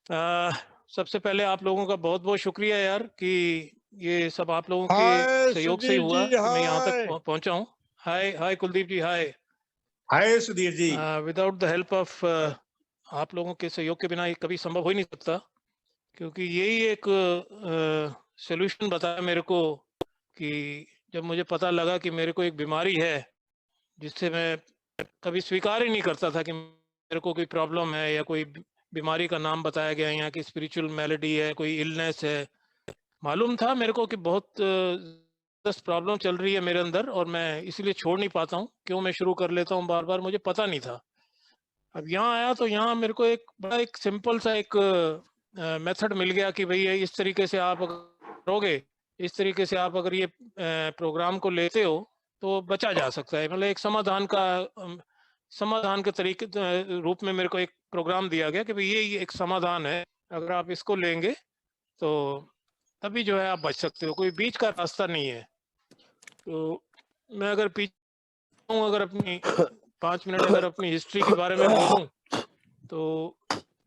अ, सबसे पहले आप लोगों का बहुत-बहुत शुक्रिया यार कि ये सब आप लोगों के हाय सहयोग से ही सुधीर जी, हुआ कि मैं यहाँ तक हाय। पहुँचा हूँ। हाय हाय कुलदीप जी, हाय। हाय Sudhir ji. Without the help of आप लोगों के सहयोग के बिना ये कभी संभव हो ही नहीं सकता, क्योंकि यही एक सॉल्यूशन बताया मेरे को कि जब मुझे पता लगा कि मेरे को एक बीमारी है, जिससे मैं कभी स्वीकार ही नहीं करता था कि मेरे को कोई प्रॉब्लम है या कोई बीमारी का नाम बताया गया यहाँ की स्पिरिचुअल मैलेडी है, कोई इलनेस है। मालूम था मेरे को कि बहुत ज़बरदस्त प्रॉब्लम चल रही है मेरे अंदर और मैं इसीलिए छोड़ नहीं पाता हूँ। क्यों मैं शुरू कर लेता हूँ बार-बार, मुझे पता नहीं था। अब यहाँ आया तो यहाँ मेरे को एक बड़ा एक सिंपल सा एक मेथड मिल गया कि भई इस तरीके से आप अगर करोगे, इस तरीके से आप अगर ये प्रोग्राम को लेते हो, तो बचा जा सकता है। मतलब एक समाधान के तरीके रूप में मेरे को एक प्रोग्राम दिया गया कि भई ये एक समाधान है। अगर आप इसको लेंगे, तो तभी जो है आप बच सकते हो, कोई बीच का रास्ता नहीं है। तो मैं अगर अगर अपनी 5 मिनट अगर अपनी हिस्ट्री के बारे में बोलूँ, तो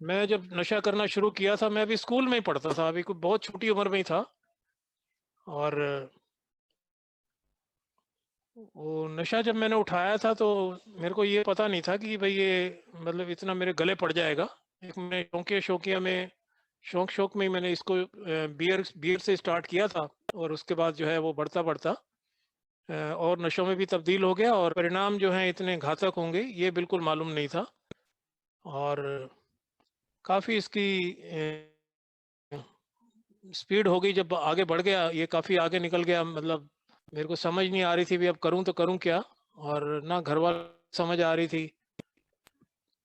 मैं जब नशा करना शुरू किया था, मैं अभी स्कूल में ही पढ़ता था, अभी कोई बहुत छोटी उम्र में ही था। और वो नशा जब मैंने उठाया था, तो मेरे को ये पता नहीं था कि भई ये मतलब इतना मेरे गले पड़ जाएगा। एक मैंने शौकिया में शौक में ही मैंने इसको बियर बियर से स्टार्ट किया था और उसके बाद जो है वो बढ़ता-बढ़ता और नशों में भी तब्दील हो गया और परिणाम जो हैं इतने घातक होंगे, ये बिल्कुल मालूम नहीं था। और काफ़ी इसकी स्पीड हो गई, जब आगे बढ़ गया, ये काफ़ी आगे निकल गया। मतलब मेरे को समझ नहीं आ रही थी, भी अब करूँ तो करूँ क्या? और ना घरवालों को समझ आ रही थी।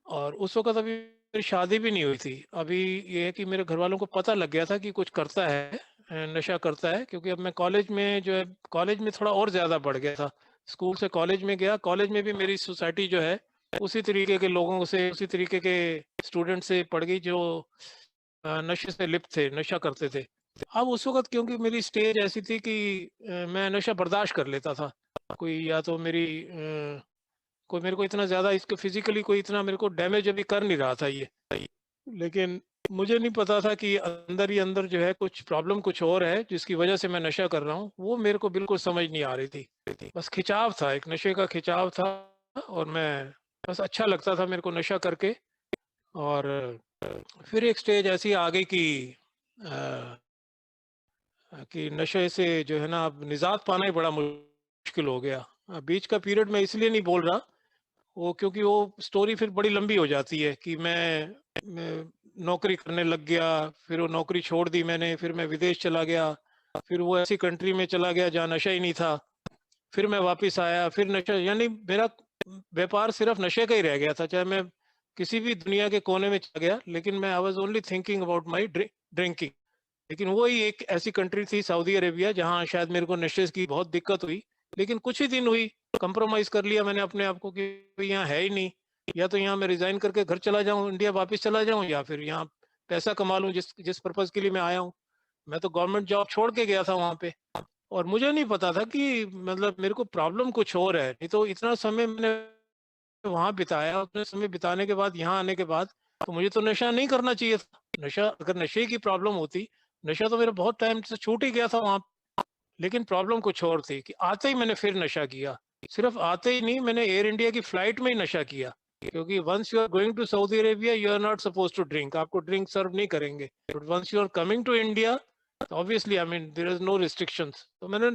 और उस वक़्त अभी मेरी शादी भी नहीं हुई थी। अभी ये है कि मेरे घरवालों को पता लग गया था कि कुछ करता है, नशा करता है, क्योंकि अब मैं कॉलेज में जो है, कॉलेज में थोड़ा और ज़्यादा बढ़ गया था। स्कूल से कॉलेज में गया, कॉलेज में भी मेरी सोसाइटी जो है, उसी तरीके के लोगों से, उसी तरीके के स्टूडेंट से पड़ गई जो नशे से लिप्त थे, नशा करते थे। अब उस वक़्त क्योंकि मेरी स्टेज ऐसी थी कि मैं नशा बर्दाश्त कर लेता था। कोई या तो कोई मेरे को इतना ज़्यादा इसको फिज़िकली कोई इतना मेरे को डैमेज अभी कर नहीं रहा था ये। लेकिन मुझे नहीं पता था कि अंदर ही अंदर जो है कुछ प्रॉब्लम कुछ और है, जिसकी वज़ह से मैं नशा कर रहा हूँ, वो मेरे को बिल्कुल समझ नहीं आ रही थी। बस खिंचाव था, एक नशे का खिंचाव था और मैं बस अच्छा लगता था मेरे को नशा करके। और फिर एक स्टेज ऐसी आ गई अ कि नशे से जो है ना अब निजात पाना ही बड़ा मुश्किल हो गया। बीच का पीरियड मैं इसलिए नहीं बोल रहा, वो क्योंकि वो स्टोरी फिर बड़ी लंबी हो जाती है कि मैं नौकरी करने लग गया, फिर वो नौकरी छोड़ दी मैंने, फिर मैं विदेश चला गया, फिर वो ऐसी कंट्री में चला गया जहाँ नशा ही नहीं था, फिर मैं वापस आया, फिर नशा, यानी मेरा व्यापार सिर्फ नशे का ही रह गया था। चाहे मैं किसी भी दुनिया के कोने में चला गया, लेकिन मैं I was only thinking about my drinking. लेकिन वही एक ऐसी कंट्री थी सऊदी अरेबिया, जहाँ शायद मेरे को नशे की बहुत दिक्कत हुई। लेकिन कुछ ही दिन हुई, कंप्रोमाइज़ कर लिया मैंने अपने आप को कि भई यहाँ है ही नहीं, या तो यहाँ मैं रिज़ाइन करके घर चला जाऊँ, इंडिया वापस चला जाऊँ, या फिर यहाँ पैसा कमा लूँ जिस जिस पर्पज़ के लिए मैं आया हूँ। मैं तो गवर्नमेंट जॉब छोड़ के गया था वहाँ पे, और मुझे नहीं पता था कि मतलब मेरे को प्रॉब्लम कुछ और है। नहीं तो इतना समय मैंने वहाँ बिताया, उतने समय बिताने के बाद यहाँ आने के बाद, तो मुझे तो नशा नहीं करना चाहिए था। नशा अगर नशे की प्रॉब्लम होती, नशा तो मेरा बहुत टाइम से छूट ही गया था वहाँ। लेकिन प्रॉब्लम कुछ और थी कि आते ही मैंने फिर नशा किया। सिर्फ आते ही नहीं, मैंने एयर इंडिया की फ्लाइट में ही नशा किया। क्योंकि once you are going to Saudi Arabia, you are not supposed to drink, आपको ड्रिंक सर्व नहीं करेंगे। But once you are coming to India, obviously I mean there is no restrictions. तो मैंने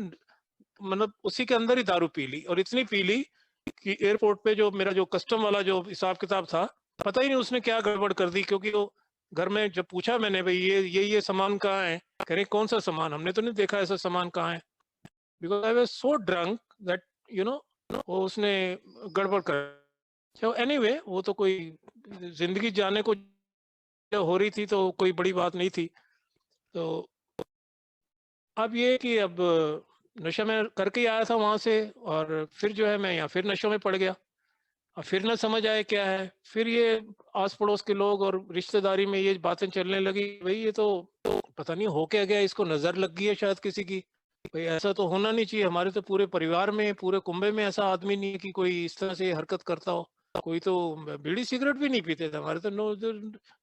मतलब उसी के अंदर ही दारू पी ली, और इतनी पी ली कि एयरपोर्ट पे जो मेरा जो कस्टम वाला जो हिसाब किताब था, पता ही नहीं उसने क्या गड़बड़ कर दी। क्योंकि वो घर में जब पूछा मैंने, भाई ये सामान कहाँ है, कह रहे कौन सा सामान, हमने तो नहीं देखा ऐसा सामान कहाँ है। Because I was so drunk that you know वो उसने गड़बड़ कर। so एनीवे वो तो कोई जिंदगी जाने को हो रही थी, तो कोई बड़ी बात नहीं थी। तो अब ये है कि अब नशा मैं करके ही आया था वहां से, और फिर जो है मैं यहाँ फिर नशों में पड़ गया। अब फिर ना समझ आए क्या है, फिर ये आस पड़ोस के लोग और रिश्तेदारी में ये बातें चलने लगी, भाई ये तो पता नहीं हो क्या गया, इसको नजर लग गई है शायद किसी की। भाई ऐसा तो होना नहीं चाहिए, हमारे तो पूरे परिवार में, पूरे कुंबे में ऐसा आदमी नहीं है कि कोई इस तरह से हरकत करता हो। कोई तो बीड़ी सिगरेट भी नहीं पीते थे हमारे तो, नो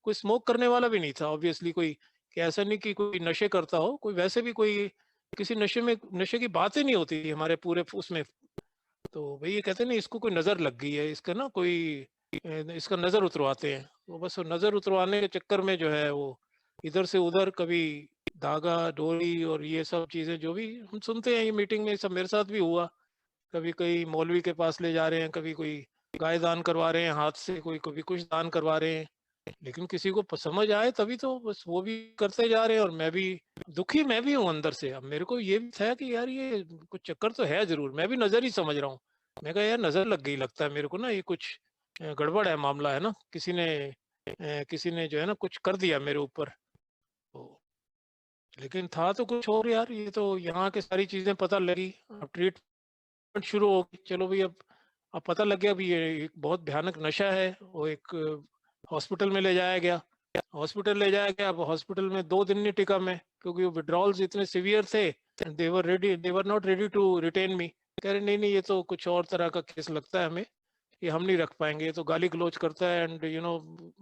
कोई स्मोक करने वाला भी नहीं था ऑब्वियसली कोई, कि ऐसा नहीं कि कोई नशे करता हो, कोई वैसे भी कोई किसी नशे की बात ही नहीं होती थी हमारे पूरे उसमें। तो भाई ये कहते हैं ना इसको कोई नजर लग गई है, इसका ना कोई इसका नजर उतरवाते हैं। तो बस वो नजर उतरवाने के चक्कर में जो है वो इधर से उधर, कभी धागा डोरी और ये सब चीजें जो भी हम सुनते हैं ये मीटिंग में, सब मेरे साथ भी हुआ। कभी कोई मौलवी के पास ले जा रहे हैं, कभी कोई गाय दान करवा रहे हैं हाथ से, कोई कभी कुछ दान करवा रहे हैं, लेकिन किसी को समझ आए तभी तो बस वो भी करते जा रहे हैं। और मैं भी दुखी मैं भी हूँ अंदर से। अब मेरे को ये भी था कि यार ये कुछ चक्कर तो है जरूर, मैं भी नजर ही समझ रहा हूँ। मैं कहा यार नजर लग गई लगता है मेरे को ना, ये कुछ गड़बड़ है मामला है ना, किसी ने जो है ना कुछ कर दिया मेरे ऊपर। तो लेकिन था तो कुछ और यार, ये तो यहाँ के सारी चीजें पता लगी, अब ट्रीटमेंट शुरू हो गई। चलो भाई अब पता लग गया अभी ये एक बहुत भयानक नशा है। वो एक हॉस्पिटल में ले जाया गया, हॉस्पिटल ले जाया गया। अब हॉस्पिटल में 2 दिन नहीं टिका मैं, क्योंकि वो विड्रॉल्स इतने सिवियर थे, they were not ready to retain me. कह रहे नहीं नहीं ये तो कुछ और तरह का केस लगता है हमें, ये हम नहीं रख पाएंगे, ये तो गाली गलौज करता है एंड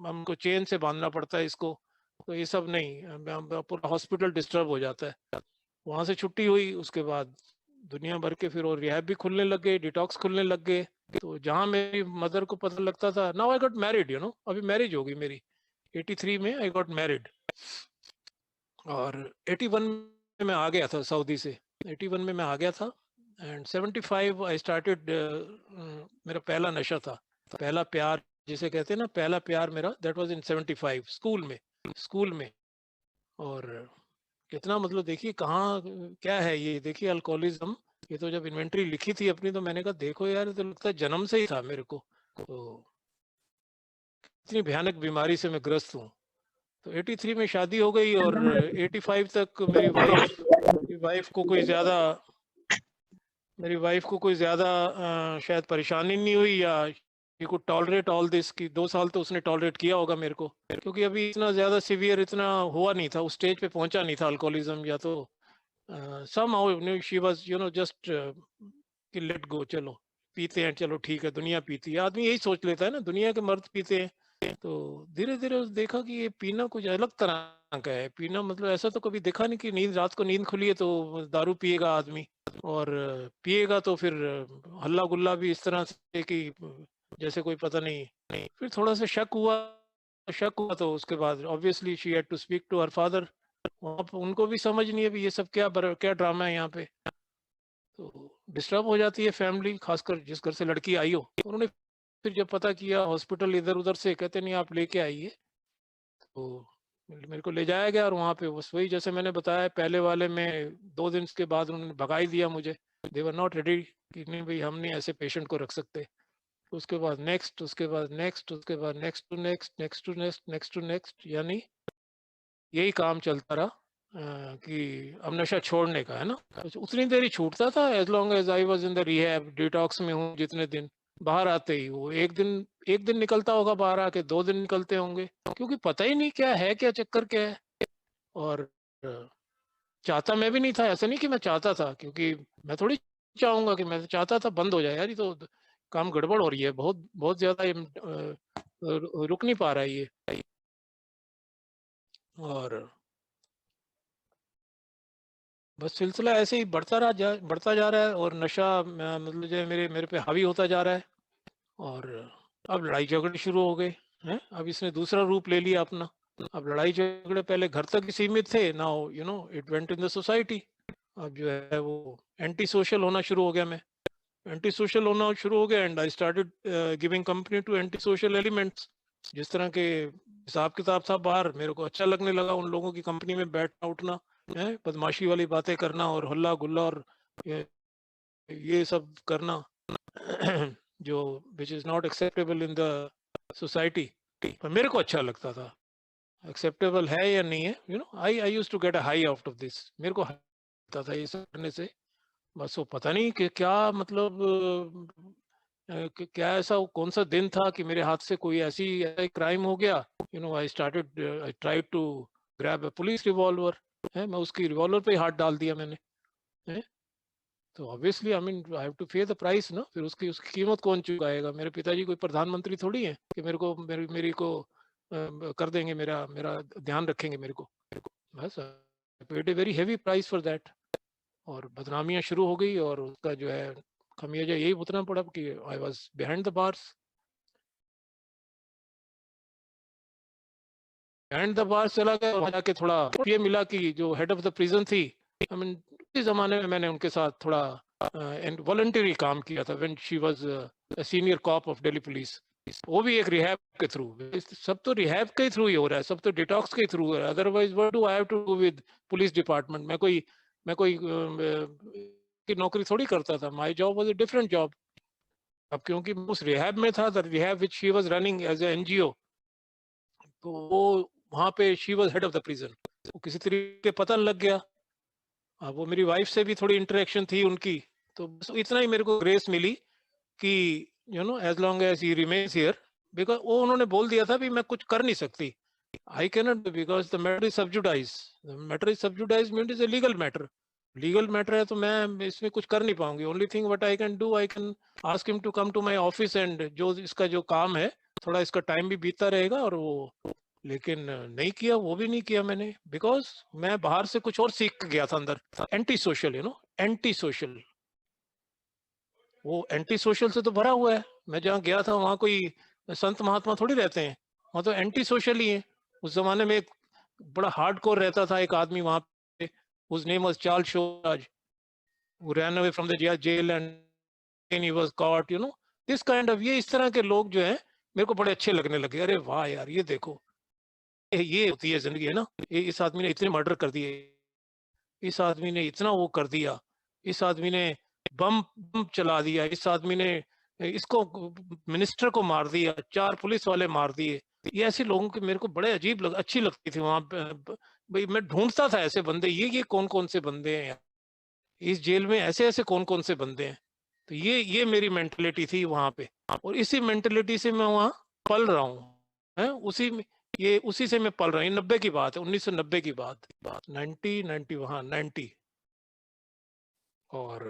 हमको चेन से बांधना पड़ता है इसको, तो ये सब नहीं। पूरा हॉस्पिटल डिस्टर्ब हो जाता है। वहां से छुट्टी हुई, उसके बाद दुनिया भर के फिर और रिहैब भी खुलने लग गए, डिटॉक्स खुलने लग गए। तो जहां मेरी मदर को पता लगता था, नाउ आई गॉट मैरिड, अभी मैरिज हो गई मेरी 83 में, आई गॉट मैरिड। और 81 में मैं आ गया था सऊदी से, 81 में मैं आ गया था। एंड 75 आई स्टार्टेड, मेरा पहला नशा था, पहला प्यार जिसे कहते हैं ना, पहला प्यार मेरा दैट वाज इन 75 स्कूल में। और कितना मतलब देखिए कहाँ क्या है ये, देखिए अल्कोहलिज्म। ये तो जब इन्वेंटरी लिखी थी अपनी तो मैंने कहा देखो यार, ये तो लगता है जन्म से ही था मेरे को, तो इतनी भयानक बीमारी से मैं ग्रस्त हूँ। तो 83 में शादी हो गई, और 85 तक मेरी वाइफ को कोई ज्यादा शायद परेशानी नहीं हुई, या ये कुड टॉलरेट ऑल दिस, की 2 साल तो उसने टॉलरेट किया होगा मेरे को, क्योंकि अभी इतना ज्यादा सिवियर इतना हुआ नहीं था, उस स्टेज पे पहुंचा नहीं था अल्कोहलिज्म। या तो somehow शी वाज जस्ट कि लेट गो, चलो पीते हैं, चलो ठीक है, दुनिया पीती है, आदमी यही सोच लेता है ना, दुनिया के मर्द पीते हैं। तो धीरे धीरे देखा कि ये पीना कुछ अलग तरह का है। पीना मतलब ऐसा तो कभी देखा नहीं कि रात को नींद खुली है तो दारू पिएगा आदमी, और पिएगा तो फिर हल्ला गुल्ला भी इस तरह से कि जैसे कोई पता नहीं। फिर थोड़ा सा शक हुआ तो उसके बाद obviously she had to speak to her father. वहाँ पे उनको भी समझ नहीं है भी ये सब क्या ड्रामा है यहाँ पे। तो डिस्टर्ब हो जाती है फैमिली, खासकर जिस घर से लड़की आई हो। उन्होंने फिर जब पता किया हॉस्पिटल इधर उधर से, कहते नहीं आप लेके आइए। तो मेरे को ले जाया गया, और वहाँ पे बस वही जैसे मैंने बताया पहले वाले में, 2 दिन के बाद उन्होंने भगाई दिया मुझे। दे वर नॉट रेडी कि नहीं भाई हम नहीं ऐसे पेशेंट को रख सकते। उसके बाद नेक्स्ट, उसके बाद नेक्स्ट, उसके बाद next to next, next to next, next to next, यानी यही काम चलता रहा कि अब नशा छोड़ने का है ना। तो उतनी देर ही छूटता था, as long as I was in the rehab, detox में हूँ जितने दिन। बाहर आते ही वो एक दिन निकलता होगा, बाहर आके 2 दिन निकलते होंगे, क्योंकि पता ही नहीं क्या है, क्या चक्कर क्या है। और चाहता मैं भी नहीं था, ऐसा नहीं कि मैं चाहता था, क्योंकि मैं थोड़ी चाहूंगा कि मैं चाहता था बंद हो जाए, यार ये तो काम गड़बड़ हो रही है, बहुत बहुत ज्यादा ये रुक नहीं पा रहा है ये। और बस सिलसिला ऐसे ही बढ़ता जा रहा है, और नशा मतलब जो है मेरे पे हावी होता जा रहा है। और अब लड़ाई झगड़े शुरू हो गए हैं, अब इसने दूसरा रूप ले लिया अपना। अब लड़ाई झगड़े पहले घर तक ही सीमित थे, now it went in the society. अब जो है वो एंटी सोशल होना शुरू हो गया, मैं एंटी सोशल होना शुरू हो गया, and I started giving company to anti social elements. जिस तरह के हिसाब किताब था बाहर, मेरे को अच्छा लगने लगा उन लोगों की कंपनी में बैठना उठना है, बदमाशी वाली बातें करना और हल्ला गुल्ला और ये सब करना जो which is not acceptable in the society. पर मेरे को अच्छा लगता था। एक्सेप्टेबल है या नहीं है, I used to get a high out of this. मेरे को लगता था ये सब करने से। बस वो पता नहीं कि क्या मतलब क्या ऐसा कौन सा दिन था कि मेरे हाथ से कोई ऐसा क्राइम हो गया। I tried to grab a police revolver है, मैं उसकी रिवॉल्वर पे ही हाथ डाल दिया मैंने है। तो obviously I mean I have to pay the price ना, फिर उसकी कीमत कौन चुकाएगा? मेरे पिताजी कोई प्रधानमंत्री थोड़ी है कि मेरे को मेरी को कर देंगे, मेरा मेरा ध्यान रखेंगे मेरे को। बस paid a very heavy price for that. और बदनामियां शुरू हो गई, और उसका जो है खमियाजा यही भुगतना पड़ा कि I was behind the bars. Behind the bars चला गया, वहां जाके थोड़ा ये मिला कि जो हेड ऑफ द प्रिजन थी, आई मीन इस जमाने में मैंने उनके साथ थोड़ा वॉलंटरी काम किया था when she was senior corp of Delhi police. वो भी एक रिहैब के थ्रू। सब तो रिहैब के थ्रू ही हो रहा है, सब तो डिटॉक्स के थ्रू हो रहा है। Otherwise what do I have to do with police department? मैं कोई की नौकरी थोड़ी करता था। My job was a different job. अब क्योंकि उस रिहैब में था, the rehab which she was running as a NGO, तो वो वहां पे she was head of the prison. वो किसी तरीके पता लग गया। अब वो मेरी वाइफ से भी थोड़ी इंटरेक्शन थी उनकी, तो बस इतना ही मेरे को ग्रेस मिली कि you know as long as he remains here, because वो उन्होंने बोल दिया था भी मैं कुछ कर नहीं सकती। I can not, because the matter is sub judice. The matter is sub judice mean is a legal matter. Legal matter है तो मैं इसमें कुछ कर नहीं पाऊंगी। Only thing what I can do, I can ask him to come to my office, and जो इसका जो काम है थोड़ा इसका टाइम भी बीतता रहेगा। और वो लेकिन नहीं किया, वो भी नहीं किया मैंने, बिकॉज मैं बाहर से कुछ और सीख के गया था अंदर। Anti social, you know, anti social. वो एंटी सोशल से तो भरा हुआ है। मैं जहाँ गया था वहाँ कोई संत महात्मा थोड़ी रहते हैं, वहाँ तो एंटी सोशल ही है। उस जमाने में एक बड़ा हार्डकोर रहता था एक आदमी वहाँ पे, उस name was Charles Sobhraj, who ran away from the jail and he was caught, you know, this kind of, ये इस तरह के लोग जो हैं मेरे को बड़े अच्छे लगने लगे। अरे वाह यार, ये देखो, ये होती है जिंदगी, है ना। इस आदमी ने इतने मर्डर कर दिए, इस आदमी ने इतना वो कर दिया, इस आदमी ने बम बम चला दिया, इस आदमी ने इसको मिनिस्टर को मार दिया, 4 पुलिस वाले मार दिए। ये ऐसे लोगों के मेरे को बड़े अच्छी लगती थी वहां पे। भाई मैं ढूंढता था ऐसे बंदे, ये कौन कौन से बंदे हैं यार इस जेल में, ऐसे ऐसे कौन कौन से बंदे हैं। तो ये मेरी मेंटलिटी थी वहां पे, और इसी मेंटलिटी से मैं वहाँ पल रहा हूँ। है उसी में, ये उसी से मैं पल रहा हूँ। 90 की बात है, 1990 की बात, 90 वहाँ 90। और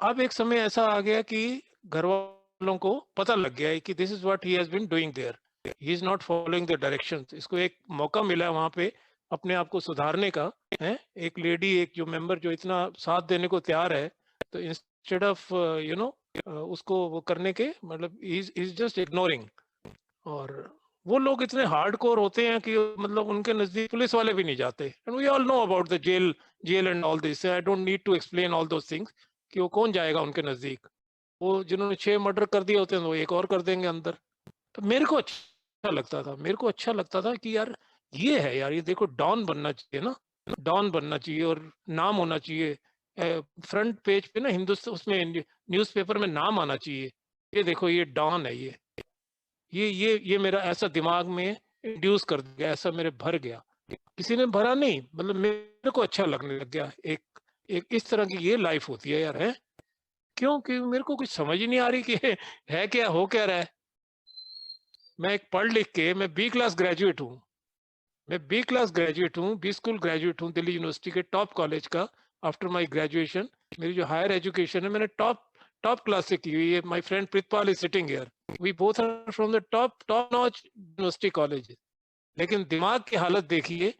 अब एक समय ऐसा आ गया कि घर वालों को पता लग गया है कि this is what he has been doing there, he is not following the directions. इसको एक मौका मिला वहां पे अपने आप को सुधारने का। है एक लेडी, एक जो मेंबर जो इतना साथ देने को तैयार है, तो इंस्टेड ऑफ यू नो उसको वो करने के, मतलब इज जस्ट इग्नोरिंग। और वो लोग इतने हार्डकोर होते हैं कि मतलब उनके नजदीक पुलिस वाले भी नहीं जाते। And we all know about the jail and all this, I don't need to explain all those things कि वो कौन जाएगा उनके नजदीक। वो जिन्होंने 6 मर्डर कर दिए होते हैं वो एक और कर देंगे अंदर। तो मेरे को अच्छा लगता था, मेरे को अच्छा लगता था कि यार ये है यार, ये देखो डॉन बनना चाहिए ना, डॉन बनना चाहिए और नाम होना चाहिए। फ्रंट पेज पे ना हिंदुस्तान, उसमें न्यूज़पेपर में नाम आना चाहिए, ये देखो ये डॉन है। ये मेरा ऐसा दिमाग में इंड्यूस कर दिया, ऐसा मेरे भर गया। किसी ने भरा नहीं, मतलब मेरे को अच्छा लगने लग गया। एक एक इस तरह की ये लाइफ होती है यार, है क्यों? कि मेरे को कुछ समझ ही नहीं आ रही कि है क्या, हो क्या रहा है। मैं एक पढ़ लिख के, मैं बी क्लास ग्रेजुएट हूँ, मैं बी क्लास ग्रेजुएट हूँ, बी स्कूल ग्रेजुएट हूँ दिल्ली यूनिवर्सिटी के टॉप कॉलेज का। आफ्टर माय ग्रेजुएशन मेरी जो हायर एजुकेशन है मैंने टॉप टॉप क्लास से की हुई है। My friend Pritpal is sitting here, we both are from the top notch university college. लेकिन दिमाग की हालत देखिए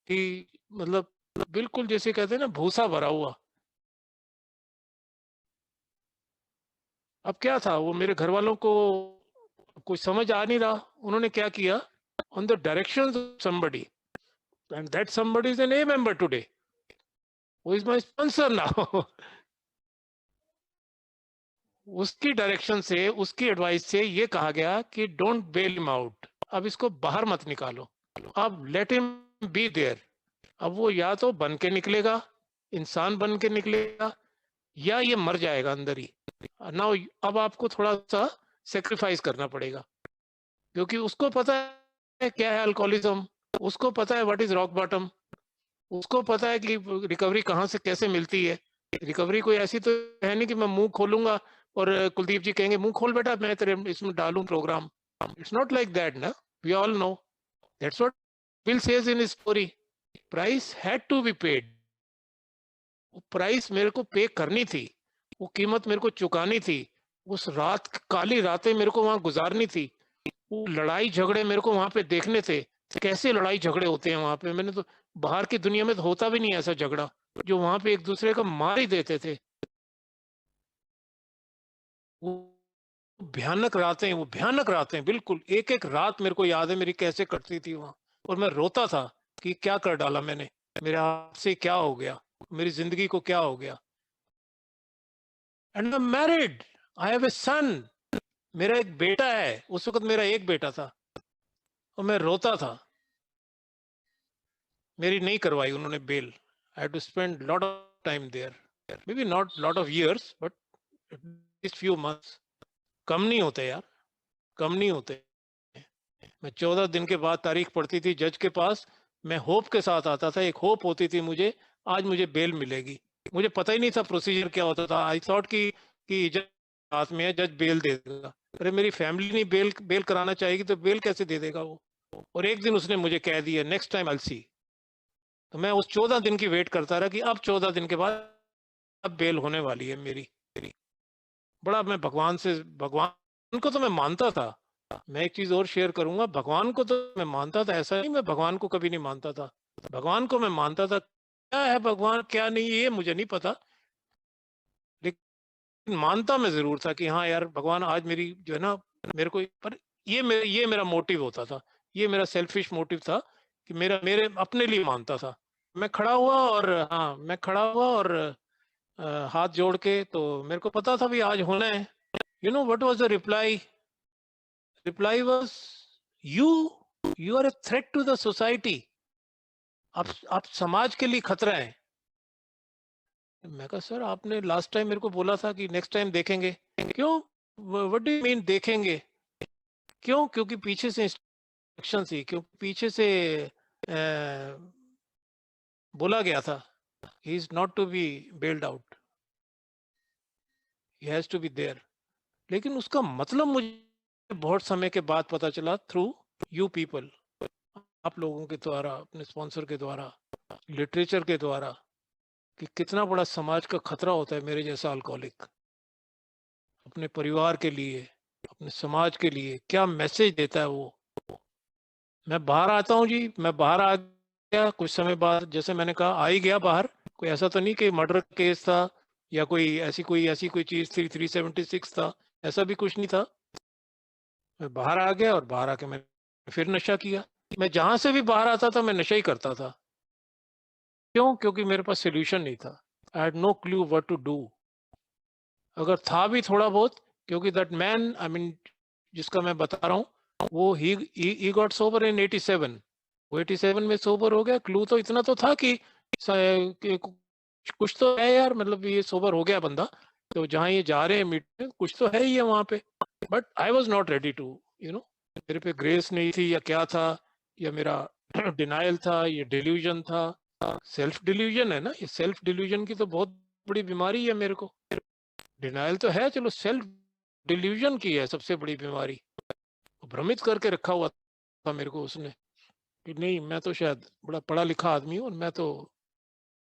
कि मतलब बिल्कुल जैसे कहते हैं ना भूसा भरा हुआ। अब क्या था, वो मेरे घर वालों को कुछ समझ आ नहीं रहा। उन्होंने क्या किया, on the directions of somebody, and that somebody is an a member today, who is my sponsor now. उसकी डायरेक्शन से, उसकी एडवाइस से ये कहा गया कि डोंट बेल हिम आउट, अब इसको बाहर मत निकालो, अब लेट हिम बी देयर। अब वो या तो बन के निकलेगा, इंसान बन के निकलेगा, या ये मर जाएगा अंदर ही। ना अब आपको थोड़ा सा सेक्रीफाइस करना पड़ेगा, क्योंकि उसको पता है क्या है अल्कोहलिज्म, उसको पता है व्हाट इज रॉक बॉटम, उसको पता है कि रिकवरी कहाँ से कैसे मिलती है। रिकवरी कोई ऐसी तो है नहीं कि मैं मुंह खोलूंगा और कुलदीप जी कहेंगे मुंह खोल बेटा मैं तेरे इसमें डालूं programme. It's not like that ना, we all know that's what Bill says in his story, price had to be paid. वो प्राइस मेरे को पे करनी थी, वो कीमत मेरे को चुकानी थी, उस रात काली रातें मेरे को वहां गुजारनी थी, वो लड़ाई झगड़े मेरे को वहां पे देखने थे, कैसे लड़ाई झगड़े होते हैं वहां पे। मैंने तो बाहर की दुनिया में तो होता भी नहीं ऐसा झगड़ा, जो वहां पे एक दूसरे का मार ही देते थे। वो भयानक रातें, वो भयानक रातें, बिल्कुल एक एक रात मेरे को याद है मेरी कैसे कटती थी वहां। और मैं रोता था कि क्या कर डाला मैंने, मेरे हाथ से क्या हो गया, मेरी जिंदगी को क्या हो गया। And I am married, I have a son, मेरा एक बेटा है, उस वक्त मेरा एक बेटा था, और मैं रोता था। मेरी नहीं करवाई उन्होंने bail. I had to spend lot of time there, maybe not lot of years but at least few months. कम नहीं होते यार, कम नहीं होते। मैं 14 दिन के बाद तारीख पड़ती थी जज के पास, मैं होप के साथ आता था, एक होप होती थी मुझे, आज मुझे बेल मिलेगी। मुझे पता ही नहीं था प्रोसीजर क्या होता था। आई थॉट कि जज हाथ में है, जज बेल दे देगा। अरे मेरी फैमिली नहीं बेल बेल कराना चाहेगी तो बेल कैसे दे देगा वो। और एक दिन उसने मुझे कह दिया नेक्स्ट टाइम आई सी। तो मैं उस 14 दिन की वेट करता रहा कि अब 14 दिन के बाद अब बेल होने वाली है मेरी। बड़ा मैं भगवान को तो मैं मानता था। मैं एक चीज और शेयर करूंगा, भगवान को तो मैं मानता था, ऐसा नहीं मैं भगवान को कभी नहीं मानता था। भगवान को मैं मानता था, क्या है भगवान क्या नहीं ये मुझे नहीं पता, लेकिन मानता मैं जरूर था कि हाँ यार भगवान आज मेरी जो है ना मेरे को। पर ये मेरा मोटिव होता था, ये मेरा सेल्फिश मोटिव था कि मेरे अपने लिए मानता था। मैं खड़ा हुआ और हाँ मैं खड़ा हुआ और हाथ जोड़ के, तो मेरे को पता था भी आज होना है। You know what was the reply? Reply was, you you are a threat to the society. आप समाज के लिए खतरा है। मैं कहा सर आपने लास्ट टाइम मेरे को बोला था कि नेक्स्ट टाइम देखेंगे। क्यों? व्हाट डू यू मीन देखेंगे? क्यों? क्योंकि पीछे से इंस्ट्रक्शन थी, क्यों पीछे से बोला गया था he is not to be bailed out, he has to be there. लेकिन उसका मतलब मुझे बहुत समय के बाद पता चला थ्रू यू पीपल, आप लोगों के द्वारा, अपने स्पॉन्सर के द्वारा, लिटरेचर के द्वारा, कि कितना बड़ा समाज का खतरा होता है मेरे जैसा अल्कोहलिक। अपने परिवार के लिए, अपने समाज के लिए क्या मैसेज देता है वो। मैं बाहर आता हूँ जी, मैं बाहर आ गया कुछ समय बाद, जैसे मैंने कहा आ ही गया बाहर। कोई ऐसा तो नहीं कि मर्डर केस था या कोई चीज थी, 376 था, ऐसा भी कुछ नहीं था। मैं बाहर आ गया और बाहर आके मैंने फिर नशा किया। मैं जहां से भी बाहर आता था मैं नशा ही करता था। क्यों? क्योंकि मेरे पास सोल्यूशन नहीं था। I had no clue what to do. अगर था भी थोड़ा बहुत, क्योंकि दैट मैन आई मीन जिसका मैं बता रहा हूँ वो ही गॉट सोबर इन 87। वो 87 में सोबर हो गया। क्लू तो इतना तो था कि कुछ तो है यार, मतलब ये सोबर हो गया बंदा, तो जहाँ ये जा रहे हैं मीट कुछ तो है ही है वहां पे। But I was not ready to you know, मेरे पे ग्रेस नहीं थी या क्या था, या मेरा डिनाइल था, ये डिल्यूजन था। सेल्फ डिल्यूजन है ना, ये सेल्फ डिल्यूजन की तो बहुत बड़ी बीमारी है मेरे को। डिनाइल तो है चलो, सेल्फ डिल्यूजन की है सबसे बड़ी बीमारी। भ्रमित करके रखा हुआ था मेरे को उसने कि नहीं मैं तो शायद बड़ा पढ़ा लिखा आदमी हूँ और मैं तो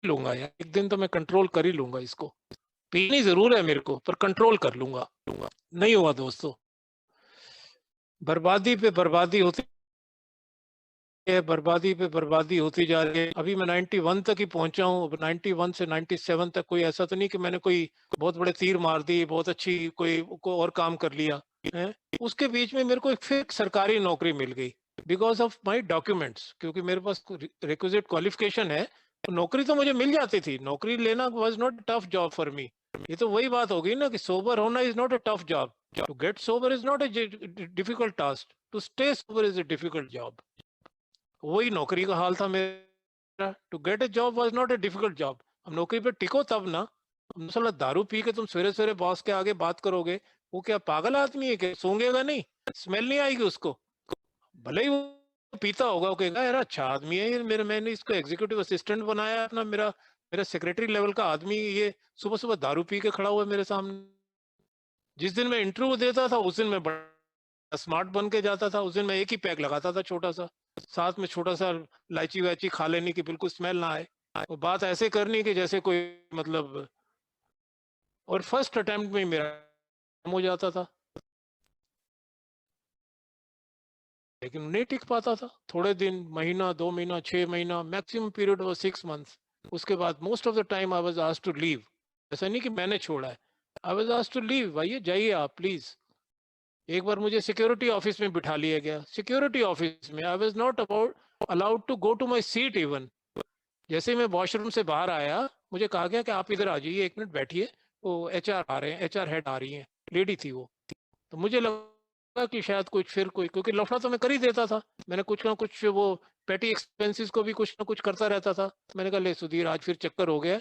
लूंगा यार, एक दिन तो मैं कंट्रोल कर ही लूंगा इसको। पीनी जरूर है मेरे को पर कंट्रोल कर लूंगा। नहीं हुआ दोस्तों, बर्बादी पे बर्बादी होती है, बर्बादी पे बर्बादी होती जा रही है। अभी मैं 91 तक ही पहुंचा हूँ। 91 से 97 तक कोई ऐसा तो नहीं कि मैंने कोई बहुत बड़े तीर मार दी, बहुत अच्छी कोई और काम कर लिया है। उसके बीच में मेरे को एक फिर सरकारी नौकरी मिल गई बिकॉज ऑफ माई डॉक्यूमेंट्स, क्योंकि मेरे पास रिक्विजिट क्वालिफिकेशन है। तो नौकरी तो मुझे मिल जाती थी। नौकरी लेना was not tough job for me. ये तो वही बात होगी ना कि सोबर होना is not a tough job. To get sober is not a difficult task, to stay sober is a difficult job. वही नौकरी का हाल था मेरा। To get a job was not a difficult job. अब नौकरी पे टिको तब ना। मसला दारू पी के तुम सवेरे सवेरे बॉस के आगे बात करोगे, वो क्या पागल आदमी है क्या? सूंघेगा नहीं? स्मेल नहीं आएगी उसको? भले ही वो पीता होगा, वो कहेगा यार अच्छा आदमी है ये, मैंने इसको एग्जीक्यूटिव असिस्टेंट बनाया अपना, मेरा मेरा सेक्रेटरी लेवल का आदमी, ये सुबह सुबह दारू पी के खड़ा हुआ है मेरे सामने। जिस दिन मैं इंटरव्यू देता था उस दिन मैं बड़ा स्मार्ट बन के जाता था। उस दिन मैं एक ही पैक लगाता था छोटा सा, साथ में छोटा सा इलायची वायची खा लेने की, बिल्कुल स्मेल ना आए। वो बात ऐसे करनी कि जैसे कोई मतलब, और फर्स्ट अटेम्प्ट में मेरा हो जाता था, लेकिन नहीं टिक पाता था। थोड़े दिन, महीना, 2 महीना, 6 महीना, मैक्सिमम पीरियड वाज 6 मंथ्स। उसके बाद most of the time I was asked to leave. ऐसा नहीं कि मैंने छोड़ा है, I was asked to leave, भाई जाइए आप प्लीज। एक बार मुझे सिक्योरिटी ऑफिस में बिठा लिया गया। सिक्योरिटी ऑफिस में I was not about allowed to go to my seat even. जैसे ही मैं वॉशरूम से बाहर आया, मुझे कहा गया कि आप इधर आ जाइए, 1 मिनट बैठिए, वो एचआर आ रहे हैं, एचआर हेड आ रही हैं। लेडी थी वो। तो मुझे लगा कि शायद कुछ फिर कोई, क्योंकि लफड़ा तो मैं कर ही देता था, मैंने कुछ ना कुछ वो पेटी एक्सपेंसेस को भी कुछ ना कुछ करता रहता था। मैंने कहा ले सुधीर, आज फिर चक्कर हो गया,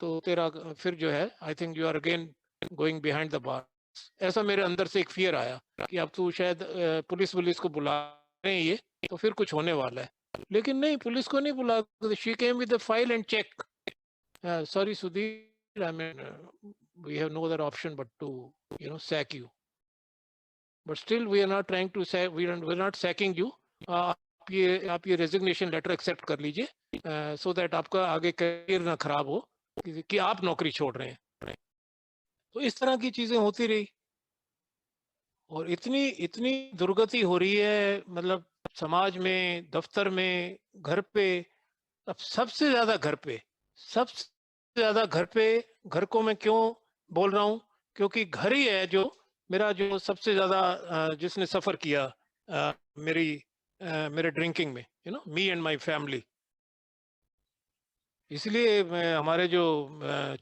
तो तेरा फिर जो है, I think you are again going behind the bar. ऐसा मेरे अंदर से एक फियर आया कि अब तू शायद पुलिस वुलिस को बुला रहे हैं ये, तो फिर कुछ होने वाला है। लेकिन नहीं, पुलिस को नहीं बुला, she came with the file and cheque, sorry Sudhir, I mean, we have no other option but to, sack you. But still we are not trying to say, we're not sacking you. आप ये resignation letter accept कर लीजिए, so that आपका आगे career ना खराब हो कि आप नौकरी छोड़ रहे हैं। तो इस तरह की चीजें होती रही, और इतनी इतनी दुर्गति हो रही है, मतलब समाज में, दफ्तर में, घर पे। अब सबसे ज्यादा घर पे, सबसे ज्यादा घर पे। घर को मैं क्यों बोल रहा हूं? क्योंकि घर ही है जो मेरा, जो सबसे ज्यादा जिसने सफर किया मेरे ड्रिंकिंग में, मी एंड माय फैमिली। इसलिए हमारे जो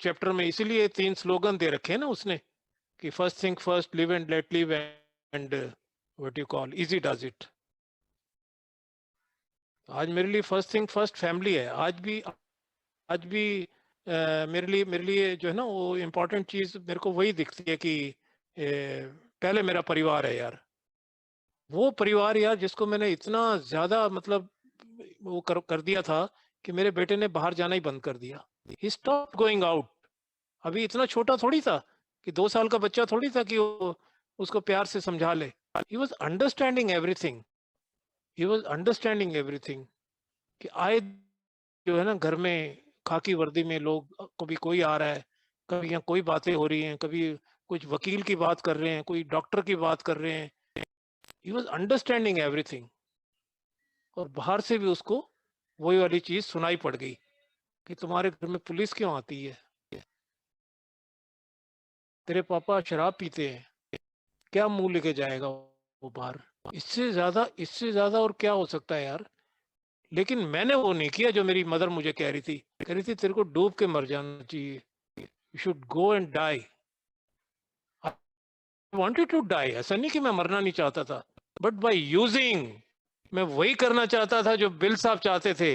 चैप्टर में इसीलिए 3 स्लोगन दे रखे हैं ना उसने, कि first think first, live and let live, and what you call easy does it. आज मेरे लिए फर्स्ट थिंग फर्स्ट फैमिली है। आज भी मेरे लिए जो है ना, वो इम्पोर्टेंट चीज मेरे को वही दिखती है कि पहले मेरा परिवार है यार। वो परिवार यार, जिसको मैंने इतना ज्यादा मतलब वो कर दिया था कि मेरे बेटे ने बाहर जाना ही बंद कर दिया। ही स्टॉप गोइंग आउट। अभी इतना छोटा थोड़ी था कि 2 साल का बच्चा थोड़ी था कि वो उसको प्यार से समझा ले। He was understanding everything, he was understanding everything. कि आए जो है ना घर में खाकी वर्दी में लोग, कभी कोई आ रहा है, कभी यहाँ कोई बातें हो रही हैं, कभी कुछ वकील की बात कर रहे हैं, कोई डॉक्टर की बात कर रहे हैं। He was understanding everything. और बाहर से भी उसको वही वाली चीज सुनाई पड़ गई कि तुम्हारे घर में पुलिस क्यों आती है, तेरे पापा शराब पीते हैं, क्या मुंह लेके जाएगा वो बाहर। इससे ज्यादा और क्या हो सकता है यार। लेकिन मैंने वो नहीं किया जो मेरी मदर मुझे कह रही थी तेरे को डूब के मर जाना चाहिए, you should go and die. Wanted to die, ऐसा नहीं कि मैं मरना नहीं चाहता था, बट बाय यूजिंग, मैं वही करना चाहता था जो बिल साहब चाहते थे।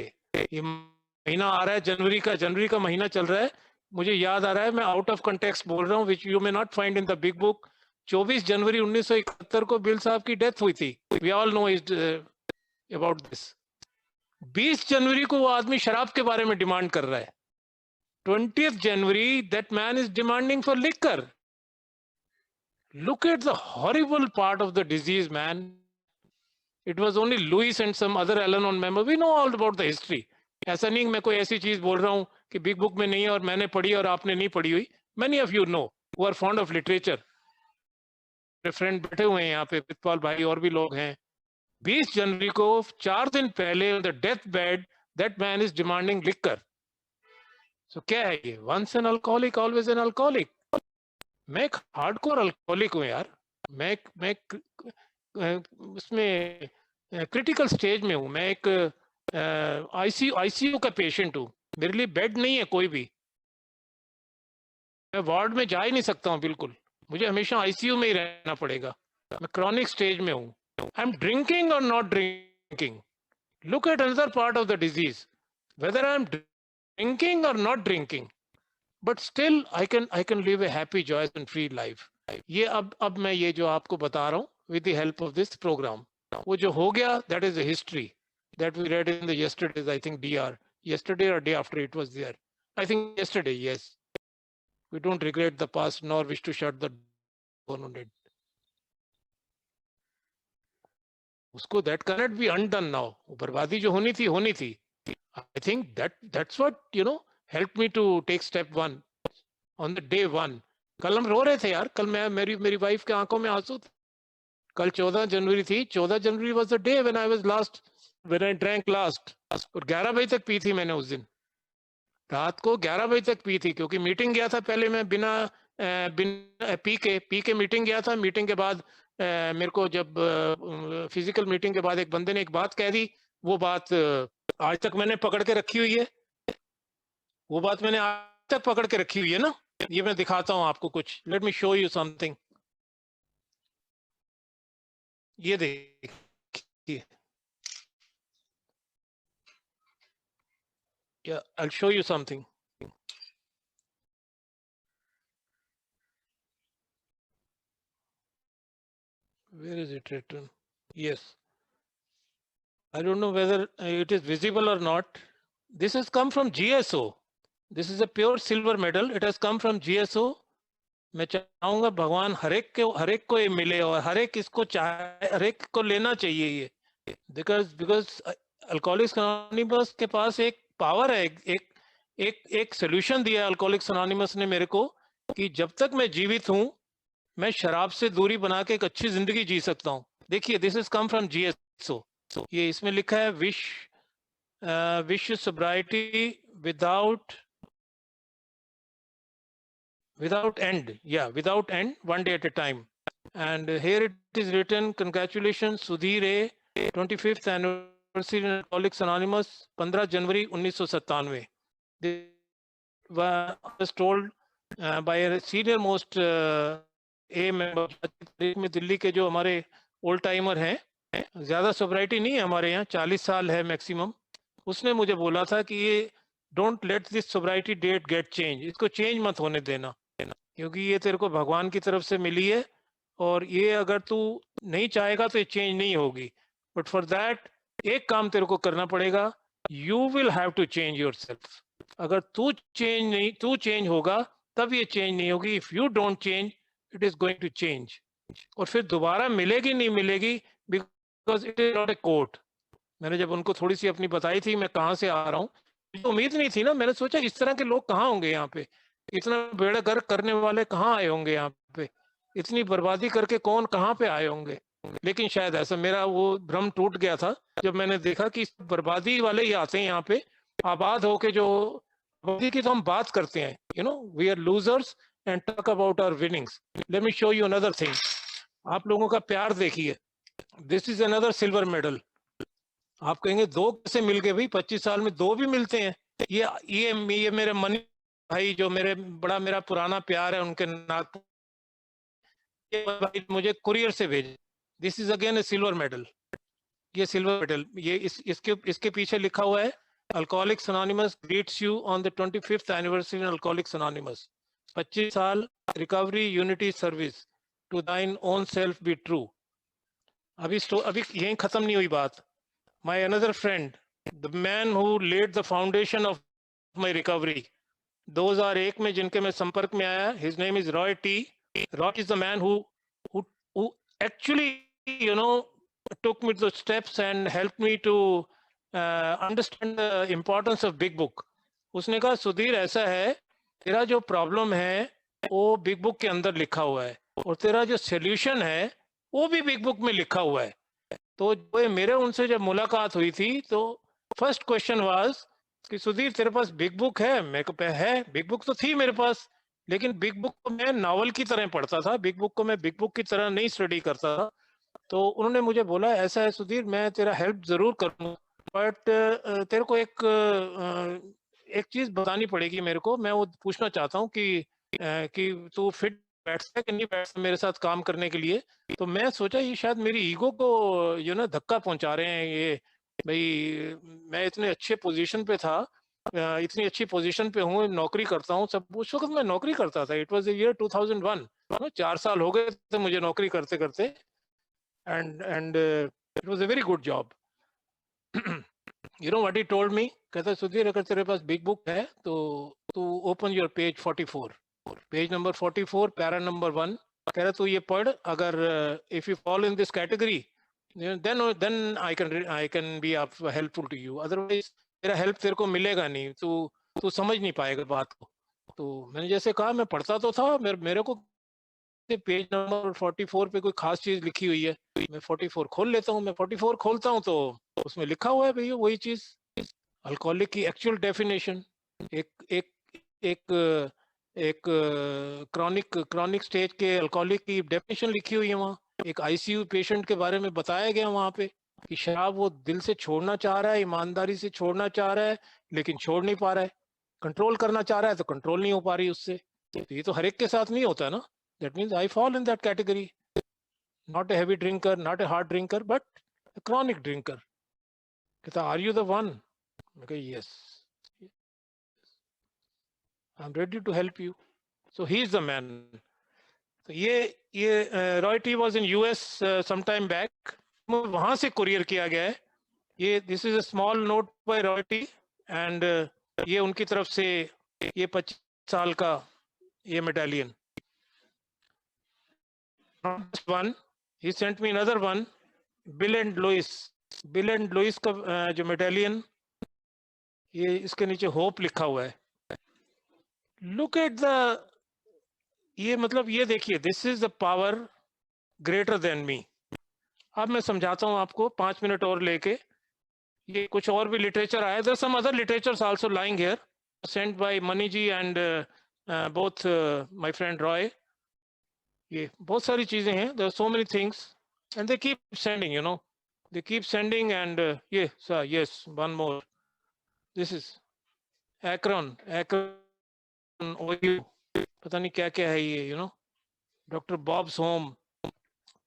ये महीना आ रहा है, जनवरी का महीना चल रहा है, मुझे याद आ रहा है, मैं आउट ऑफ कंटेक्स्ट बोल रहा हूँ, which you may not find in the big book. 24 जनवरी 1971 को बिल साहब की डेथ हुई थी। We all know is about this. 20 जनवरी को वो आदमी शराब के बारे में डिमांड कर रहा है। 20th January that man is demanding for liquor. Look at the horrible part of the disease, man. It was only Lewis and some other Al-Anon member. We know all about the history. ऐसा नहीं मैं कोई ऐसी चीज बोल रहा हूँ कि बिग बुक में नहीं है और मैंने पढ़ी और आपने नहीं पढ़ी हुई। Many of you know who are fond of literature. मेरे फ्रेंड बैठे हुए हैं यहाँ पे, पितपाल भाई और भी लोग हैं। 20 जनवरी को 4 दिन पहले the death bed that man is demanding liquor. So क्या है ये? Once an alcoholic always an alcoholic. मैं एक हार्डकोर अल्कोहलिक हूँ यार। मैं उसमें क्रिटिकल स्टेज में हूँ। मैं एक आईसीयू का पेशेंट हूँ। मेरे लिए बेड नहीं है कोई भी। मैं वार्ड में जा ही नहीं सकता हूँ बिल्कुल। मुझे हमेशा आईसीयू में ही रहना पड़ेगा। मैं क्रॉनिक स्टेज में हूँ। आई एम ड्रिंकिंग और not drinking. Look at another part of the disease. Whether I'm drinking or not drinking, but still I can live a happy, joyous and free life. ये अब मैं ये जो आपको बता रहा हूँ with the help of this program, वो जो हो गया, that is the history that we read in the yesterday's, I think DR, yesterday or day after it was there. I think yesterday, yes. We don't regret the past nor wish to shut the door on it. उसको that cannot be undone now. बर्बादी जो होनी थी I think that's what helped me to take step one on the day one. कल हम रो रहे थे यार, कल मेरी वाइफ के आंखों में आंसू थे। कल 14 जनवरी थी। 14 जनवरी was the day when I drank last, और 11 बजे तक पी थी मैंने उस दिन। रात को 11 बजे तक पी थी, क्योंकि मीटिंग गया था पहले मैं बिना पी के मीटिंग गया था। मीटिंग के बाद मेरे को जब फिजिकल मीटिंग के बाद एक बंदे ने एक बात कह दी, वो बात आज तक मैंने पकड़ के रखी हुई है। वो बात मैंने आज तक पकड़ के रखी हुई है ना। ये मैं दिखाता हूं आपको कुछ। Late me show you something. ये देखिए, I'll show you something. Where is it written? Yes. I don't know whether it is visible or not. This has come from GSO. This is a pure silver medal. It has come from GSO. मैं चाहूंगा भगवान हर एक को ये मिले, और हर एक इसको चाहे, हर एक को लेना चाहिए ये। बिकॉज अल्कोहलिक्स अनोनिमस के पास एक पावर है, एक सोल्यूशन दिया अल्कोहलिक्स अनोनिमस ने मेरे को, कि जब तक मैं जीवित हूं मैं शराब से दूरी बना के एक अच्छी जिंदगी जी सकता हूं। देखिए, this is come from GSO। ये इसमें लिखा है wish सोब्राइटी without end, without end, one day at a time. And here it is written, congratulations Sudhir A, 25th anniversary in Alcoholics Anonymous, 15 January 1997। This was told by a senior most A member में दिल्ली के जो हमारे old timer हैं, ज्यादा सोब्राइटी नहीं है हमारे यहाँ, 40 साल है मैक्सिमम। उसने मुझे बोला था कि ये don't let this sobriety date get change, इसको चेंज मत होने देना, क्योंकि ये तेरे को भगवान की तरफ से मिली है, और ये अगर तू नहीं चाहेगा तो ये चेंज नहीं होगी। बट फॉर दैट एक काम तेरे को करना पड़ेगा, you will have to change yourself. अगर तू चेंज होगा तब ये चेंज नहीं होगी। If you don't change it is going to change. और फिर दोबारा मिलेगी नहीं मिलेगी, because it is not a court. मैंने जब उनको थोड़ी सी अपनी बताई थी मैं कहाँ से आ रहा हूँ, तो उम्मीद नहीं थी ना। मैंने सोचा इस तरह के लोग कहाँ होंगे यहाँ पे, इतना बेड़ा गर्क करने वाले कहाँ आए होंगे यहाँ पे, इतनी बर्बादी करके कौन कहाँ पे आए होंगे। लेकिन शायद ऐसा मेरा वो भ्रम टूट गया था जब मैंने देखा कि बर्बादी वाले ही आते हैं यहाँ पे, आबाद होके। जो आबादी की तो हम बात करते हैं, we are losers and talk about our winnings. Let me show you another thing. आप लोगों का प्यार देखिए, this is another silver medal. आप कहेंगे दो कैसे मिल गए भाई, 25 साल में दो भी मिलते हैं। ये मेरे मनी भाई, जो मेरा पुराना प्यार है, उनके नाते मुझे कुरियर से भेजे। This is again A silver medal. ये सिल्वर मेडल, ये इसके पीछे लिखा हुआ है, alcoholics anonymous greets you on the 25th anniversary in alcoholics anonymous. 25 साल रिकवरी यूनिटी सर्विस, टू दाइन ओन सेल्फ बी ट्रू। अभी यहीं खत्म नहीं हुई बात। My another friend, the man who laid the foundation of my recovery, those are एक में जिनके मैं संपर्क में आया, his name is Roy T. Roy is the man who actually took me to the steps and helped me to understand the importance of Big Book. उसने कहा सुधीर ऐसा है, तेरा जो प्रॉब्लम है वो बिग बुक के अंदर लिखा हुआ है, और तेरा जो सोल्यूशन है वो भी बिग बुक में लिखा हुआ है। तो मेरे उनसे जब मुलाकात हुई थी तो फर्स्ट क्वेश्चन वाज कि सुधीर तेरे पास बिग बुक है? मेरे को है, बिग बुक तो थी मेरे पास, लेकिन बिग बुक को मैं नॉवल की तरह पढ़ता था, बिग बुक को मैं बिग बुक की तरह नहीं स्टडी करता था। तो उन्होंने मुझे बोला ऐसा है सुधीर, मैं तेरा हेल्प जरूर करूँगा, बट तेरे को एक चीज बतानी पड़ेगी मेरे को। मैं वो पूछना चाहता हूँ कि तू फिट बैठता है कि नहीं बैठता मेरे साथ काम करने के लिए। तो मैं सोचा ये शायद मेरी ईगो को धक्का पहुंचा रहे हैं ये। भाई मैं इतने अच्छे पोजीशन पे था, इतनी अच्छी पोजीशन पे हूँ, नौकरी करता हूँ सब। उस वक्त मैं नौकरी करता था, इट वाज द ईयर 2001, 4 साल हो गए थे मुझे नौकरी करते करते, and it was a very good job. You know what he told me? कहता सुधीर अगर तेरे पास बिग बुक है तो तू open your page 44, page number 44, para number 1। कह रहा तू ये पढ़, अगर if you fall in this category then I can be helpful to you, otherwise मेरा हेल्प तेरे को मिलेगा नहीं, तू समझ नहीं पाएगा बात को। तो मैंने जैसे कहा, मैं पढ़ता तो था, मेरे को पेज नंबर 44 पे कोई खास चीज लिखी हुई है, मैं 44 खोल लेता हूँ। मैं 44 खोलता हूँ तो उसमें लिखा हुआ है भैया वही चीज, अल्कोहलिक की एक्चुअल डेफिनेशन। एक एक एक एक क्रॉनिक स्टेज के अल्कोहलिक की डेफिनेशन लिखी हुई है वहाँ। एक आईसीयू पेशेंट के बारे में बताया गया वहाँ पे कि शराब वो दिल से छोड़ना चाह रहा है, ईमानदारी से छोड़ना चाह रहा है, लेकिन छोड़ नहीं पा रहा है। कंट्रोल करना चाह रहा है तो कंट्रोल नहीं हो पा रही उससे। तो ये तो हर एक के साथ नहीं होता ना। That means I fall in that category, not a heavy drinker, not a hard drinker, but a chronic drinker. कहता, are you the one? मैं कहा, yes, I'm ready to help you. So he is the man. तो ये Roy T was in US sometime back. वहां से courier किया गया है ये। This is a small note by Roy T, and ये उनकी तरफ से ये 25 साल का ये medallion. One, he sent me another one, Bill and Lois का जो मेडालियन, ये इसके नीचे होप लिखा हुआ है। लुक एट द, ये मतलब ये देखिए, this is the power greater than me. अब मैं समझाता हूँ आपको 5 मिनट और लेके। ये कुछ और भी लिटरेचर आया, there some other literatures also lying here, sent by Mani ji and both my friend Roy. ये बहुत सारी चीजें हैं, there are so many things and they keep sending, you know, they keep sending. And yes, one more, this is Akron OU, पता नहीं क्या क्या है ये, you know, Dr. Bob's home.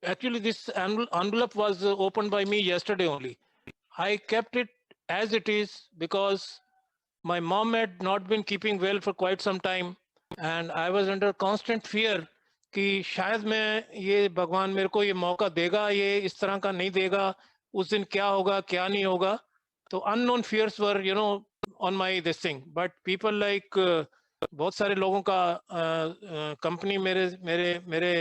Actually this envelope was opened by me yesterday only. I kept it as it is because my mom had not been keeping well for quite some time and I was under constant fear कि शायद मैं ये भगवान मेरे को ये मौका देगा, ये इस तरह का नहीं देगा, उस दिन क्या होगा क्या नहीं होगा। तो unknown fears were, you know, on my this thing. But people like बहुत सारे लोगों का कंपनी मेरे मेरे मेरे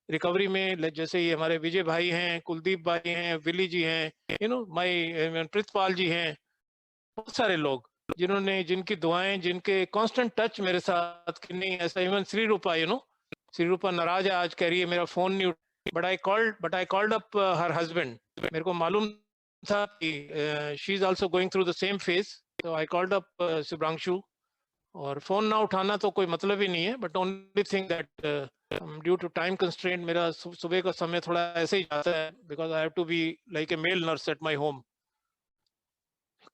रिकवरी में, जैसे ये हमारे विजय भाई हैं, कुलदीप भाई हैं, विली जी हैं, यू नो, माय प्रितपाल जी हैं, बहुत सारे लोग जिन्होंने, जिनकी दुआएं, जिनके कांस्टेंट टच मेरे साथ कि नहीं ऐसा। Even Shri Rupa, you know, Shri Rupa नाराज है आज, कह रही है मेरा फोन नहीं, but I called up her husband. मेरे को मालूम था कि she is also going through the same phase, तो आई कॉल्ड अप शुभ्रांशु। और फोन ना उठाना तो कोई मतलब ही नहीं है, but only thing that due to time constraint मेरा सुबह का समय थोड़ा ऐसे ही जाता है, because I have to be like a male nurse at my home.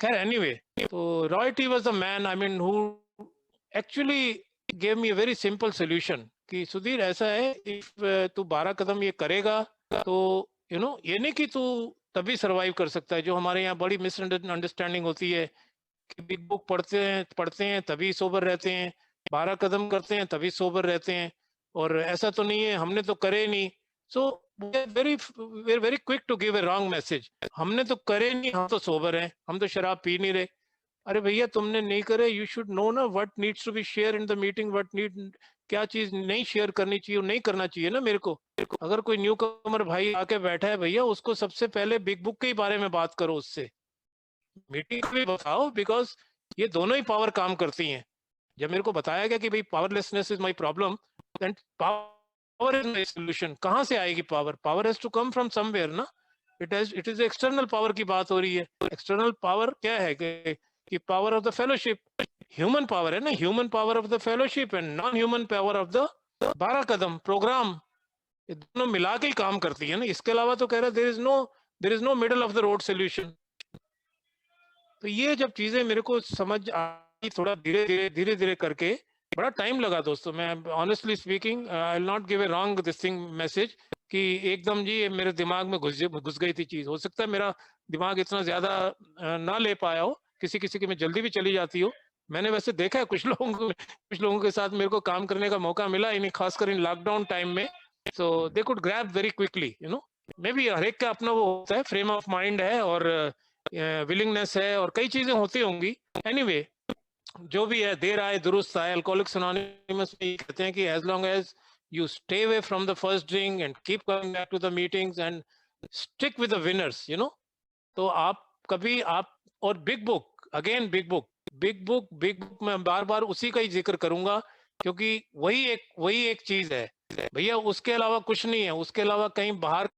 खैर एनीवे, तो Roy T was the man, I mean, who actually gave me a very simple solution कि सुधीर ऐसा है, इफ तू 12 कदम ये करेगा तो यू नो, ये नहीं कि तू तभी सरवाइव कर सकता है। जो हमारे यहाँ बड़ी मिसअंडरस्टैंडिंग होती है कि बिग बुक पढ़ते हैं तभी सोबर रहते हैं, 12 कदम करते हैं तभी सोबर रहते हैं, और ऐसा तो नहीं है, हमने तो करे नहीं। So very very quick to give a wrong message. हमने तो करे नहीं, हम तो सोबर हैं, हम तो शराब पी नहीं रहे। अरे भैया, तुमने नहीं करे, यू शुड नो ना what needs to be share in the meeting, what need, क्या चीज नहीं शेयर करनी चाहिए, नहीं करना चाहिए ना मेरे को। अगर कोई न्यू कमर भाई आके बैठा है भैया, उसको सबसे पहले बिग बुक के ही बारे में बात करो, उससे मीटिंग को भी बताओ, बिकॉज ये दोनों ही पावर काम करती हैं। जब मेरे को बताया गया कि भाई powerlessness is my problem, then power is my solution. कहाँ से आएगी power? Power has to come from somewhere ना। इट इज एक्सटर्नल पावर की बात हो रही है। एक्सटर्नल पावर क्या है कि power of the fellowship, human power है ना, human power of the fellowship and non human power of the 12 कदम प्रोग्राम, ये दोनों मिला के ही काम करती है ना। इसके अलावा तो कह रहा है there is no middle of the road solution. तो ये जब चीजें मेरे को समझ आई, थोड़ा धीरे धीरे करके, बड़ा टाइम लगा दोस्तों। मैं honestly speaking, I will not give a wrong this thing message कि एकदम जी ये मेरे दिमाग में घुस गई थी चीज। हो सकता है मेरा दिमाग इतना ज्यादा ना ले पाया हो, किसी किसी की में जल्दी भी चली जाती हो। मैंने वैसे देखा है कुछ लोगों के साथ मेरे को काम करने का मौका मिला, इन्हीं खासकर इन लॉकडाउन टाइम में। So they could grab very quickly, you know. Maybe हर एक का अपना वो होता है, फ्रेम ऑफ माइंड है और विलिंगनेस है और कई चीजें होती होंगी। एनीवे, जो भी है, देर आए दुरुस्त आए। अल्कोहलिक्स एनोनिमस में कहते हैं कि as long as you stay away from the first drink and keep coming back to the meetings and stick with the winners, you know, तो आप कभी आप, और big book, again big book मैं बार बार उसी का ही जिक्र करूंगा, क्योंकि वही एक चीज है भैया, उसके अलावा कुछ नहीं है। उसके अलावा कहीं बाहर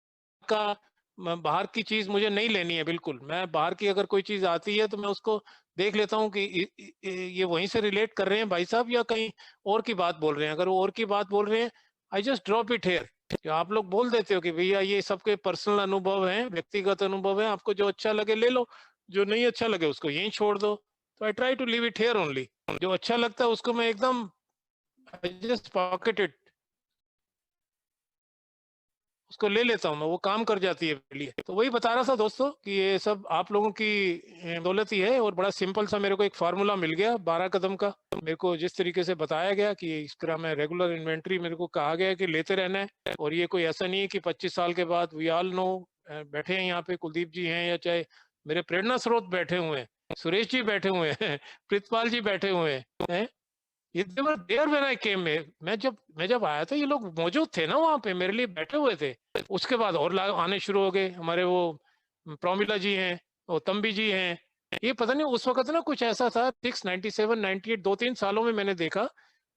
की चीज मुझे नहीं लेनी है बिल्कुल। मैं बाहर की अगर कोई चीज आती है तो मैं उसको देख लेता हूँ कि ये वहीं से रिलेट कर रहे हैं भाई साहब या कहीं और की बात बोल रहे हैं। अगर वो और की बात बोल रहे हैं, I just drop it here. आप लोग बोल देते हो कि भैया ये सबके पर्सनल अनुभव हैं, व्यक्तिगत अनुभव है, आपको जो अच्छा लगे ले लो, जो नहीं अच्छा लगे उसको यहीं छोड़ दो। तो I try to leave it here only. जो अच्छा लगता है उसको मैं एकदम आई जस्ट पॉकेट इट, उसको ले लेता हूँ मैं, वो काम कर जाती है मेरे लिए। तो वही बता रहा था दोस्तों कि ये सब आप लोगों की दौलत ही है। और बड़ा सिंपल सा मेरे को एक फार्मूला मिल गया 12 कदम का। मेरे को जिस तरीके से बताया गया कि इस तरह मैं रेगुलर इन्वेंट्री, मेरे को कहा गया कि लेते रहना है। और ये कोई ऐसा नहीं है कि 25 साल के बाद, वी ऑल नो, बैठे हैं यहाँ पे कुलदीप जी हैं या चाहे मेरे प्रेरणा स्रोत बैठे हुए हैं, सुरेश जी बैठे हुए हैं, प्रितपाल जी बैठे हुए हैं, ये देवर देयर व्हेन आई केम। मैं जब आया था ये लोग मौजूद थे ना वहां पे, मेरे लिए बैठे हुए थे। उसके बाद और आने शुरू हो गए। हमारे वो प्रोमिला जी हैं, वो तंबी जी हैं। ये पता नहीं उस वक्त ना कुछ ऐसा था 697 98 2-3 सालों में मैंने देखा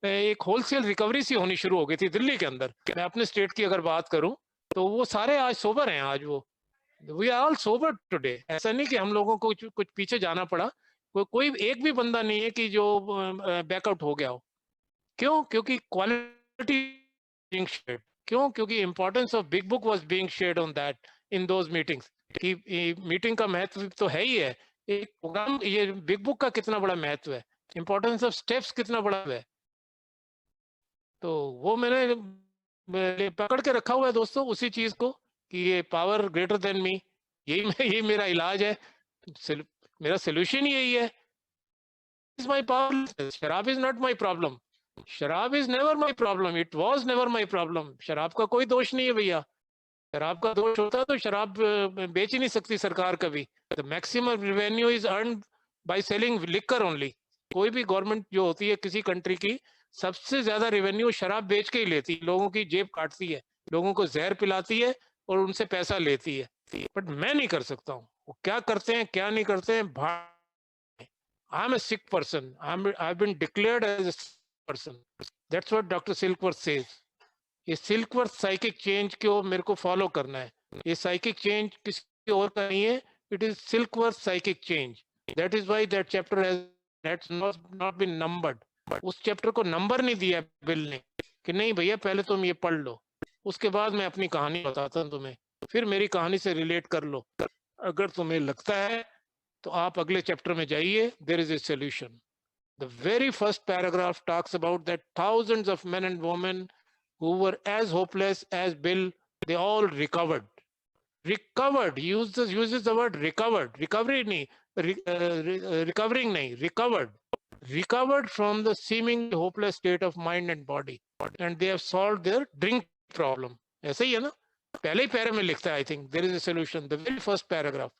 एक होलसेल रिकवरी सी होनी शुरू हो गई थी दिल्ली के अंदर। मैं अपने स्टेट की अगर बात करूं तो वो सारे आज सोबर हैं। आज वो we are all sober today. ऐसा नहीं कि हम लोगों को कुछ पीछे जाना पड़ा। कोई एक भी बंदा नहीं है कि जो बैकआउट हो गया हो। क्यों? क्योंकि क्वालिटी being shared। क्यों? क्योंकि importance of big book was being shared on that in those meetings. कि मीटिंग का महत्व तो है ही है, एक प्रोग्राम ये बिग बुक का कितना बड़ा महत्व है, इंपॉर्टेंस ऑफ स्टेप्स कितना बड़ा है। तो वो मैंने पकड़ के रखा हुआ है दोस्तों उसी चीज को, कि ये पावर ग्रेटर देन मी, यही मेरा इलाज है। मेरा सोल्यूशन यही है। Is my power. शराब इज नॉट माई प्रॉब्लम। शराब is never my problem, it was never my problem. शराब का कोई दोष नहीं है भैया। शराब का दोष होता तो शराब बेच ही नहीं सकती सरकार कभी। The maximum revenue is earn by selling liquor only. कोई भी गवर्नमेंट जो होती है किसी कंट्री की, सबसे ज्यादा रेवेन्यू शराब बेच के ही लेती है। लोगों की जेब काटती है, लोगों को जहर पिलाती है और उनसे पैसा लेती है। बट मैं नहीं कर सकता हूँ। वो क्या करते हैं क्या नहीं करते हैं, I'm a sick person. I've been declared as a sick person. That's what Dr. Silkworth says. ये सिल्कवर्थ साइकिक चेंज को मेरे को फॉलो करना है। ये साइकिक चेंज किसी और का नहीं है, it is Silkworth psychic change. That is why that chapter has not been numbered. उस चैप्टर को नंबर नहीं दिया बिल ने कि नहीं भैया पहले तुम ये पढ़ लो, उसके बाद मैं अपनी कहानी बताता हूँ तुम्हें, फिर मेरी कहानी से रिलेट कर लो। अगर तुम्हें लगता है तो आप अगले चैप्टर में जाइए, there is a solution. The very first paragraph talks about that thousands of men and women who were as hopeless as Bill, they all recovered. Recovered, uses the word recovered. Recovery nahi, recovering nahi, recovered. Recovered from the seeming hopeless state of mind and body. And they have solved their drink problem. ऐसे ही है ना, पहले ही पैरे में लिखता है, I think there is a solution, the very first paragraph.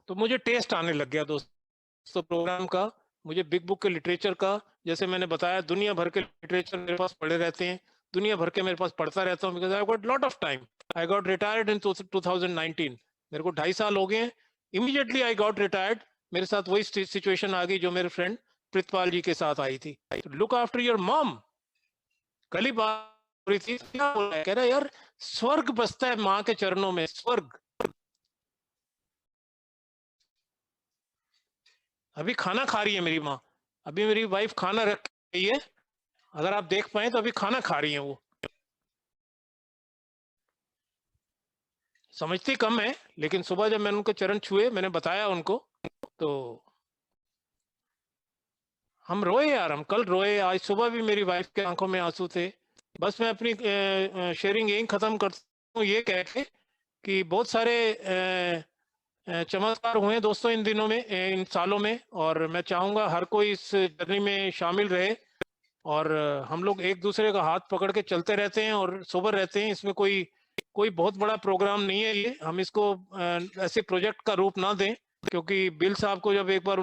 तो मुझे टेस्ट आने लग गया दोस्तों प्रोग्राम का, मुझे बिग बुक के लिटरेचर का। जैसे मैंने बताया दुनिया भर के लिटरेचर मेरे पास पड़े रहते हैं, दुनिया भर के मेरे पास पढ़ता रहता हूँ, because I got lot of time. I got retired in 2019। मेरे को 2.5 साल हो गए हैं। इमीडिएटली आई गॉट रिटायर्ड, मेरे साथ वही सिचुएशन आ गई जो मेरे फ्रेंड प्रितपाल जी के साथ आई थी। Look after your mom. कल ही बात हो रही थी, क्या बोल रहा है, कह रहा है यार स्वर्ग बसता है माँ के चरणों में, स्वर्ग। अभी खाना खा रही है मेरी माँ, अभी मेरी वाइफ खाना रख रही है, अगर आप देख पाए तो अभी खाना खा रही है वो। समझती कम है, लेकिन सुबह जब मैंने उनके चरण छुए, मैंने बताया उनको, तो हम रोए यार, हम कल रोए, आज सुबह भी मेरी वाइफ के आंखों में आंसू थे। बस मैं अपनी शेयरिंग यही खत्म करता हूँ ये कह के कि बहुत सारे चमत्कार हुए दोस्तों इन दिनों में, इन सालों में, और मैं चाहूंगा हर कोई इस जर्नी में शामिल रहे। और हम लोग एक दूसरे का हाथ पकड़ के चलते रहते हैं और सोबर रहते हैं। इसमें कोई बहुत बड़ा प्रोग्राम नहीं है ये, हम इसको ऐसे प्रोजेक्ट का रूप ना दें, क्योंकि बिल साहब को जब एक बार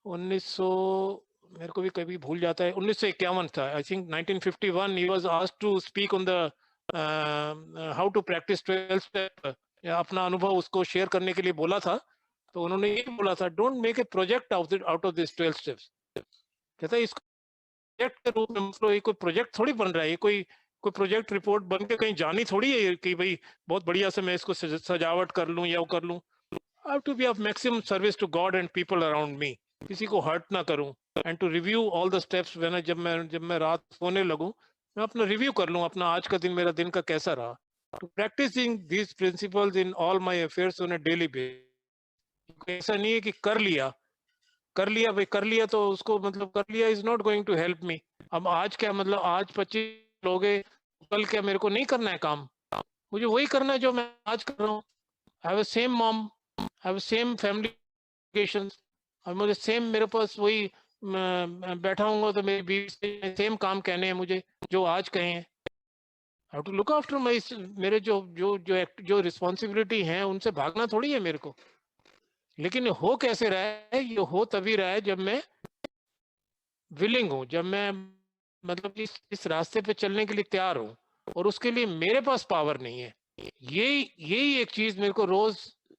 1900 मेरे को भी कभी भूल जाता है, 1951 था आई थिंक, 1951 ही was asked to speak on the how to practice 12 step, अपना अनुभव उसको शेयर करने के लिए बोला था। तो उन्होंने ये बोला था, don't make a project out of this 12 steps. कहता है इसको प्रोजेक्ट के रूप में मतलब ये कोई प्रोजेक्ट थोड़ी बन रहा है, ये कोई प्रोजेक्ट रिपोर्ट बन के कहीं जानी थोड़ी है कि भाई बहुत बढ़िया से मैं इसको सजावट कर लूं या वो कर लूं। I have to be of maximum service to God and people around me, किसी को हर्ट ना करूं, and to review all the steps when जब मैं रात सोने लगूं मैं अपना रिव्यू कर लूं, अपना आज का दिन मेरा दिन का कैसा रहा। To practicing these principles in all my affairs on a daily basis. ऐसा नहीं है कि कर लिया भाई, कर लिया तो उसको मतलब कर लिया is not going to help me. अब आज क्या मतलब आज 25 लोग हैं, कल क्या मेरे को नहीं करना है काम, मुझे वही करना है जो मैं आज कर रहा हूँ। I have same mom, I have same family occasions, और मुझे सेम मेरे पास वही बैठा हूँ तो मेरी बीवी से सेम काम कहने हैं मुझे जो आज कहे हैं। How to look after my, मेरे जो रिस्पॉन्सिबिलिटी है उनसे भागना थोड़ी है मेरे को। लेकिन हो कैसे रहा है, ये हो तभी रहा है जब मैं विलिंग हूँ, जब मैं मतलब इस रास्ते पे चलने के लिए तैयार हूँ, और उसके लिए मेरे पास पावर नहीं है। यही एक चीज मेरे को रोज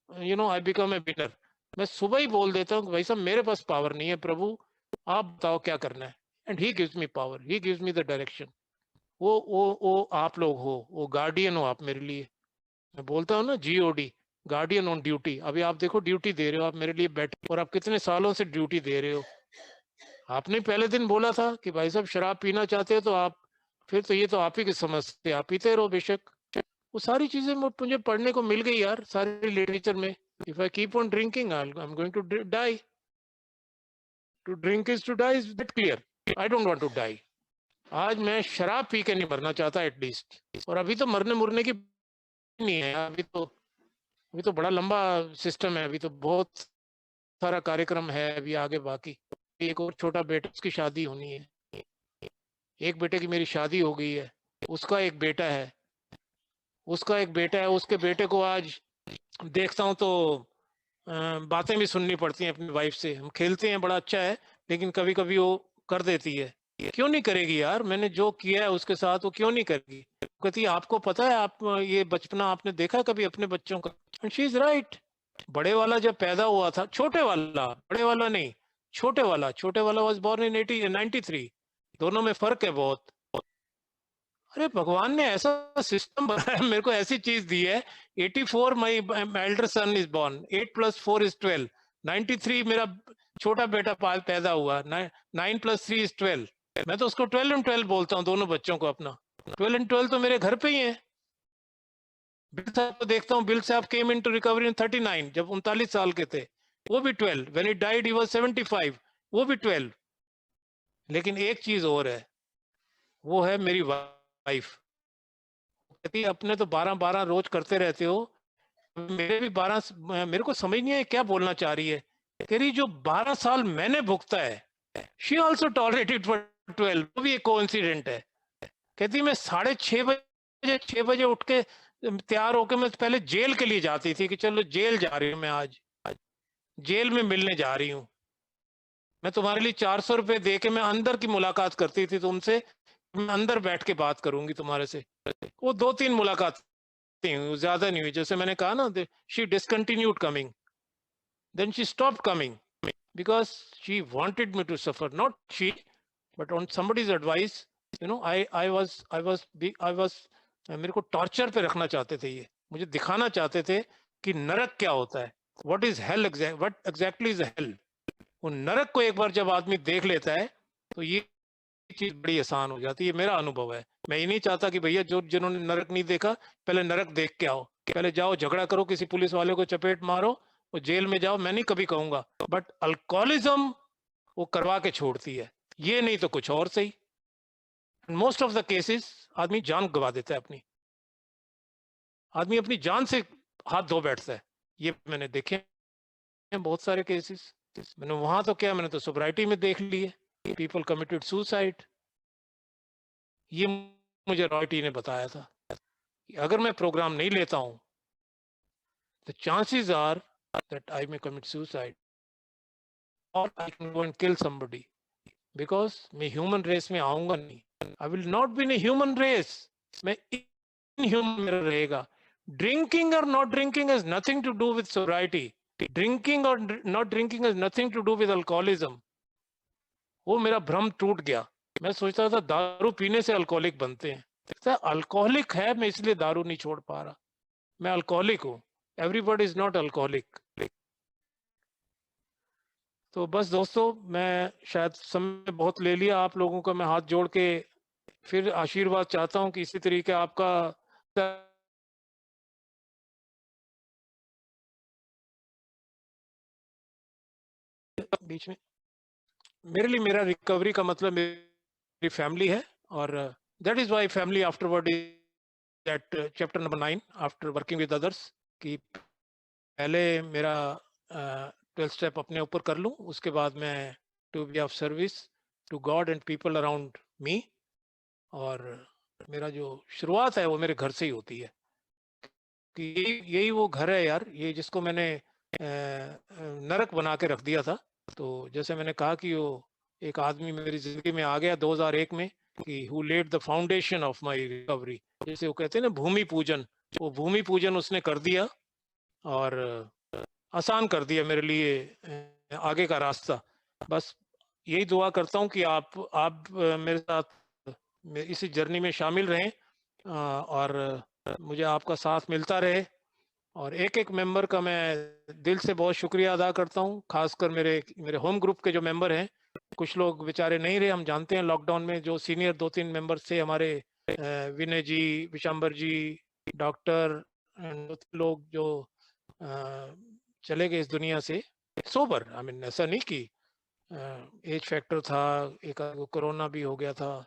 आई बिकम ए विनर। मैं सुबह ही बोल देता हूँ कि भाई साहब मेरे पास पावर नहीं है, प्रभु आप बताओ क्या करना है, and he gives me power, he gives me the direction. वो आप लोग हो, वो गार्डियन हो आप मेरे लिए। मैं बोलता हूँ ना GOD, गार्डियन ऑन ड्यूटी। अभी आप देखो ड्यूटी दे रहे हो आप मेरे लिए बैठे, और आप कितने सालों से ड्यूटी दे रहे हो। आपने पहले दिन बोला था कि भाई साहब शराब पीना चाहते हो तो आप, फिर तो ये तो आप ही की समझते, आप पीते रहो बेशक। वो सारी चीजें मुझे पढ़ने को मिल गई यार सारी लिटरेचर में। If I keep on drinking I am going to die, to drink is to die, is that clear? I don't want to die. आज मैं शराब पी के नहीं मरना चाहता एटलीस्ट, और अभी तो मरने मुरने की नहीं है, अभी तो बड़ा लंबा सिस्टम है, अभी तो बहुत सारा कार्यक्रम है अभी आगे बाकी। एक और छोटा बेटा, उसकी शादी होनी है, एक बेटे की मेरी शादी हो गई है, उसका एक बेटा है, उसके बेटे को आज देखता हूँ तो बातें भी सुननी पड़ती हैं अपनी वाइफ से। हम खेलते हैं बड़ा अच्छा है, लेकिन कभी कभी वो कर देती है। क्यों नहीं करेगी यार, मैंने जो किया है उसके साथ वो क्यों नहीं करेगी? कहती है आपको पता है, आप ये बचपना आपने देखा कभी अपने बच्चों का? And she is right. बड़े वाला जब पैदा हुआ था, छोटे वाला, बड़े वाला नहीं, छोटे वाला वाज बोर्न इन 93। दोनों में फर्क है बहुत। अरे भगवान ने ऐसा सिस्टम बनाया, मेरे को ऐसी चीज दी है। 84 my elder son is born, 8 + 4 = 12, 93 मेरा छोटा बेटा पैदा हुआ, 9 + 3 = 12। मैं तो उसको 12 and 12 बोलता हूँ, दोनों बच्चों को अपना। 12 and 12 तो मेरे घर पे ही है। बिल साहब को देखता हूँ, बिल साहब केम इनटू रिकवरी इन 39, जब 39 साल के थे, वो भी 12। When he died he was 75, वो भी 12। लेकिन एक चीज और है, वो है मेरी वाइफ। कहती है अपने तो 12-12 रोज करते रहते हो, मेरे भी 12, मेरे को समझ नहीं है क्या बोलना चाह रही है। कह रही जो 12 साल मैंने भुगता है, शी ऑल्सो टॉलरेटेड फॉर 12, वो भी एक कोइंसिडेंट है। कहती मैं 6:30 उठ के तैयार होके मैं पहले जेल के लिए जाती थी कि चलो जेल जा रही हूँ मैं, आज जेल में मिलने जा रही हूँ। मैं तुम्हारे लिए 400 रुपए दे के मैं अंदर की मुलाकात करती थी तुमसे, मैं अंदर बैठ के बात करूंगी तुम्हारे से। वो 2-3 मुलाकात हुई, ज्यादा नहीं हुई। जैसे मैंने कहा ना, she discontinued coming, then she stopped coming because she wanted me to suffer, not she, but on somebody's advice, I was मेरे को टॉर्चर पे रखना चाहते थे, ये मुझे दिखाना चाहते थे कि नरक क्या होता है, what is hell, what exactly is hell। वो नरक को एक बार जब आदमी देख लेता है तो ये चीज बड़ी आसान हो जाती है, मेरा अनुभव है। मैं ये नहीं चाहता कि भैया जिन्होंने नरक नहीं देखा पहले नरक देख के आओ, पहले जाओ झगड़ा करो, किसी पुलिस वाले को चपेट मारो और जेल में जाओ, मैं नहीं कभी कहूंगा, बट अल्कोहलिज्म वो करवा के छोड़ती है, ये नहीं तो कुछ और सही। मोस्ट ऑफ द केसेस आदमी जान गवा देता है अपनी, आदमी अपनी जान से हाथ धो बैठता है। ये मैंने देखे हैं बहुत सारे केसेस। मैंने वहां तो क्या, मैंने तो सोब्राइटी में देख लिए, पीपल कमिटेड सुसाइड। ये मुझे रॉयटी ने बताया था कि अगर मैं प्रोग्राम नहीं लेता हूं the chances are that I may commit suicide or I can go and kill somebody, because मैं ह्यूमन रेस में आऊंगा नहीं। I will not be in a human race, मैं इनह्यूमन में रहेगा। ड्रिंकिंग और not drinking has nothing to do with sobriety, drinking और not drinking is nothing to do with alcoholism. वो मेरा भ्रम टूट गया। मैं सोचता था दारू पीने से अल्कोहलिक बनते हैं, अल्कोहलिक है मैं इसलिए दारू नहीं छोड़ पा रहा। मैं अल्कोहलिक हूँ, एवरीबॉडी इज नॉट अल्कोहलिक। तो बस दोस्तों, मैं शायद समय बहुत ले लिया आप लोगों का। मैं हाथ जोड़ के फिर आशीर्वाद चाहता हूँ कि इसी तरीके आपका बीच में मेरे लिए मेरा रिकवरी का मतलब मेरी फैमिली है, और that is why family afterward is that chapter number 9 after working with others, कि पहले मेरा 12 स्टेप अपने ऊपर कर लूं, उसके बाद मैं to be of service to God and people around me. और मेरा जो शुरुआत है वो मेरे घर से ही होती है, कि यही वो घर है यार, ये जिसको मैंने नरक बना के रख दिया था। तो जैसे मैंने कहा कि वो एक आदमी मेरी जिंदगी में आ गया 2001 में, कि who laid the foundation of my recovery, जैसे वो कहते हैं ना भूमि पूजन, वो भूमि पूजन उसने कर दिया और आसान कर दिया मेरे लिए आगे का रास्ता। बस यही दुआ करता हूँ कि आप मेरे साथ इसी जर्नी में शामिल रहें, और मुझे आपका साथ मिलता रहे। और एक एक मेंबर का मैं दिल से बहुत शुक्रिया अदा करता हूँ, खासकर मेरे होम ग्रुप के जो मेंबर हैं। कुछ लोग बेचारे नहीं रहे, हम जानते हैं लॉकडाउन में जो सीनियर 2-3 मेंबर्स थे हमारे, विनय जी, विशंबर जी, डॉक्टर, लोग जो चले गए इस दुनिया से सोबर। आई मीन ऐसा नहीं कि एज फैक्टर था, एक कोरोना भी हो गया था।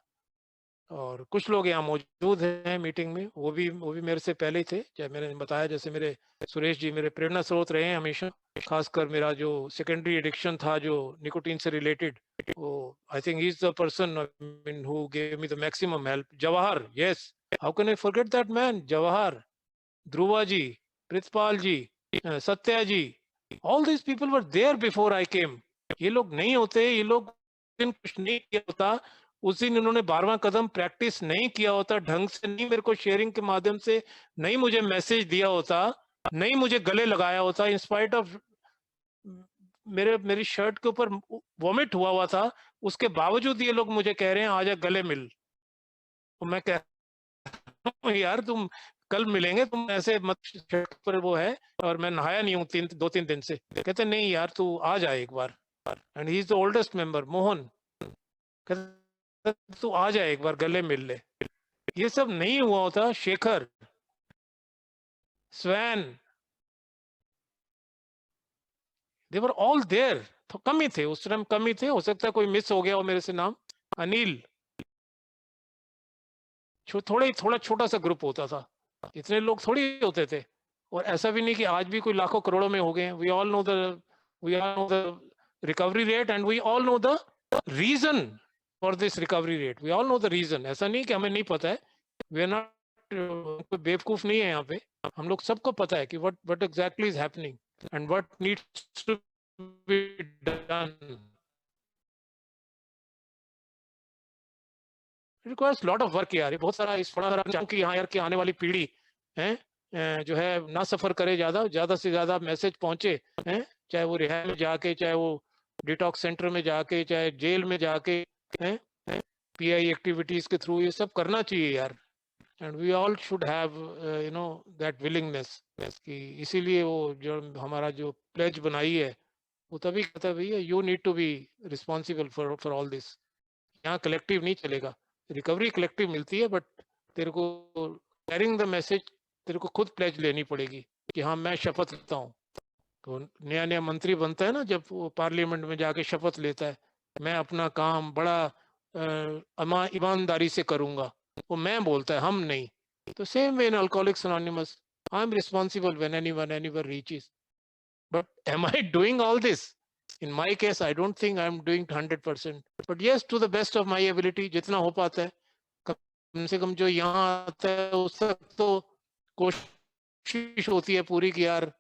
और कुछ लोग यहाँ मौजूद हैं मीटिंग में, वो भी मेरे से पहले ही थे। चाहे मैंने बताया, जैसे मेरे सुरेश जी मेरे प्रेरणा स्रोत रहे हैं हमेशा। खासकर मेरा जो सेकेंडरी एडिक्शन था जो निकोटीन से रिलेटेड, वो I think he is the person who gave me the maximum help. Jawahar, yes, how can I forget that man, Jawahar, Dhruva ji, Pritpal ji, Satya ji, all these people were there before I came. ये लोग नहीं होते, ये लोग कुछ नहीं किया होता उस दिन, इन्होंने 12वां कदम प्रैक्टिस नहीं किया होता ढंग से, नहीं मेरे को शेयरिंग के माध्यम से, नहीं मुझे मैसेज दिया होता, नहीं मुझे गले लगाया होता, इंस्पाइट ऑफ मेरी शर्ट के ऊपर वॉमिट हुआ था, उसके बावजूद ये लोग मुझे कह रहे हैं आजा गले मिल। तो मैं कह यार तुम कल मिलेंगे, तुम ऐसे मत, शर्ट पर वो है और मैं नहाया नहीं हूँ 2-3 दिन से। कहते नहीं यार तू आ जा एक बार, and he is the oldest member Mohan, कहते तू आ जा एक बार गले मिल ले। ये सब नहीं हुआ होता। Shekhar, Swain, they were all there. तो कम ही थे उस टाइम, कम ही थे, हो सकता है कोई मिस हो गया हो मेरे से नाम। अनिल, थोड़ा छोटा सा ग्रुप होता था, इतने लोग थोड़ी होते थे। और ऐसा भी नहीं कि आज भी कोई लाखों करोड़ों में हो गए। We all know the recovery rate, and we all know the reason for this recovery rate. We all know the reason. ऐसा नहीं कि हमें नहीं पता है, वी आर नॉट, कोई बेवकूफ नहीं है यहाँ पे, हम लोग सबको पता है कि what exactly is happening and what needs to be done. Requires lot of work यार, बहुत सारा इस थोड़ा सा कि हाँ यार कि आने वाली पीढ़ी है जो है ना सफर करे, ज्यादा से ज्यादा मैसेज पहुंचे, हैं, चाहे वो रिहाब में जाके, चाहे वो डिटॉक्स सेंटर में जाके, चाहे जेल में जाके, हैं, पीआई एक्टिविटीज के थ्रू, ये सब करना चाहिए यार। And we all should have you know that willingness, कि इसीलिए वो जो हमारा जो प्लेज बनाई है, वो तभी कहता है भैया you need to be responsible for all this. यहाँ कलेक्टिव नहीं चलेगा, रिकवरी कलेक्टिव मिलती है, बट तेरे को कैरिंग द मैसेज, तेरे को खुद प्लेज लेनी पड़ेगी कि हाँ मैं शपथ लेता हूँ। तो नया नया मंत्री बनता है ना, जब वो पार्लियामेंट में जाके शपथ लेता है, मैं अपना काम बड़ा ईमानदारी से करूंगा, वो मैं बोलता है, हम नहीं। तो same way in alcoholics anonymous, I am responsible when anyone reaches, but am I doing all this? In my case, I don't think I'm doing 100%, but yes, to the best of my ability, जितना हो पाता है, कम से कम जो यहाँ आता है उस तक तो कोशिश होती है पूरी कि यार,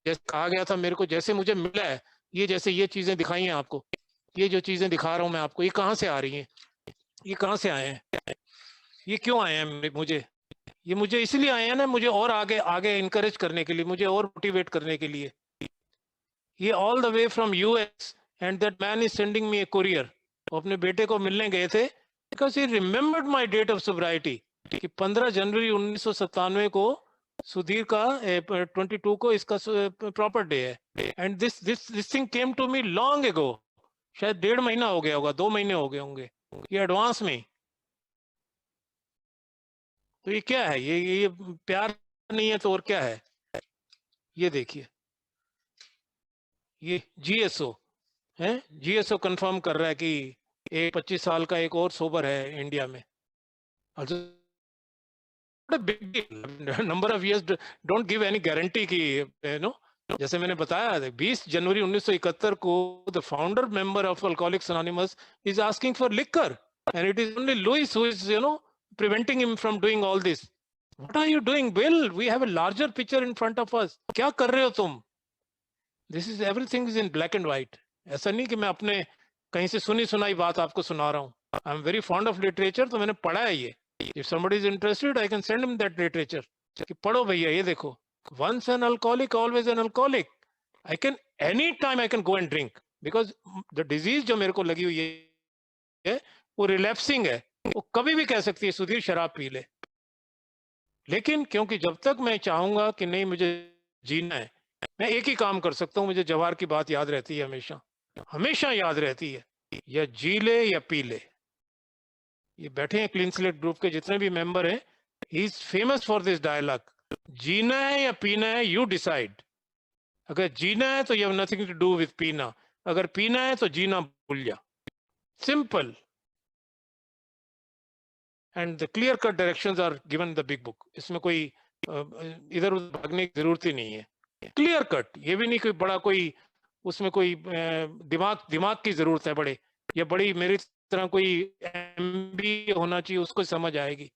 जैसे कहा गया था मेरे को, जैसे मुझे मिला है, ये जैसे ये चीजें दिखाई हैं आपको, ये जो चीजें दिखा रहा हूँ मैं आपको, ये कहाँ से आ रही हैं, ये कहाँ से आए हैं, ये क्यों आए हैं मुझे, ये मुझे इसलिए आए हैं ना, मुझे और आगे आगे इनकरेज करने के लिए, मुझे और मोटिवेट करने के लिए। ये all the way from US, and that man is sending me a courier. वो अपने बेटे को मिलने गए थे because he remembered my date of sobriety कि 15 जनवरी 1997 को सुधीर का 22 को इसका प्रॉपर डे है, and this thing came to me long ago. शायद 1.5 महीना हो गया होगा, 2 महीने हो गए होंगे, ये एडवांस में। तो ये क्या है? ये प्यार नहीं है तो और क्या है? ये देखिए, ये GSO है, GSO कंफर्म कर रहा है कि एक 25 साल का एक और सोबर है इंडिया में। Also, what a big deal. Number of years don't give any guarantee कि you know, जैसे मैंने बताया 20 जनवरी 1971 को the founder member of Alcoholics Anonymous is asking for liquor, and it is only Louis who is preventing him from doing all this. What are you doing, Bill? We have a larger picture in front of us. क्या कर रहे हो तुम? This is everything is in black and white. ऐसा नहीं कि मैं अपने कहीं से सुनी सुनाई बात आपको सुना रहा हूँ. I am very fond of literature, तो मैंने पढ़ा है ये. If somebody is interested, I can send him that literature. कि पढ़ो भैया, ये देखो. Once an alcoholic, always an alcoholic. Anytime I can go and drink, because the disease जो मेरे को लगी हुई है वो relapsing है. वो कभी भी कह सकती है सुधीर शराब पी ले. लेकिन क्योंकि जब तक मैं चाहूंगा कि नहीं मुझे जीना है, मैं एक ही काम कर सकता हूं. मुझे जवाहर की बात याद रहती है, हमेशा हमेशा याद रहती है, या जी ले या पी ले. ये बैठे हैं क्लीन स्लेट ग्रुप के जितने भी मेंबर हैं, he is famous for this dialogue. जीना है या पीना है, यू डिसाइड. अगर जीना है तो you have nothing to do with पीना. अगर पीना है तो जीना भूल जा. Simple. And the clear cut directions are given in the big book. इसमें कोई इधर उधर भागने की जरूरत ही नहीं है. Clear cut. ये भी नहीं कोई बड़ा कोई उसमें कोई दिमाग की जरूरत है बड़े, या बड़ी मेरी तरह कोई MBA होना चाहिए उसको समझ आएगी.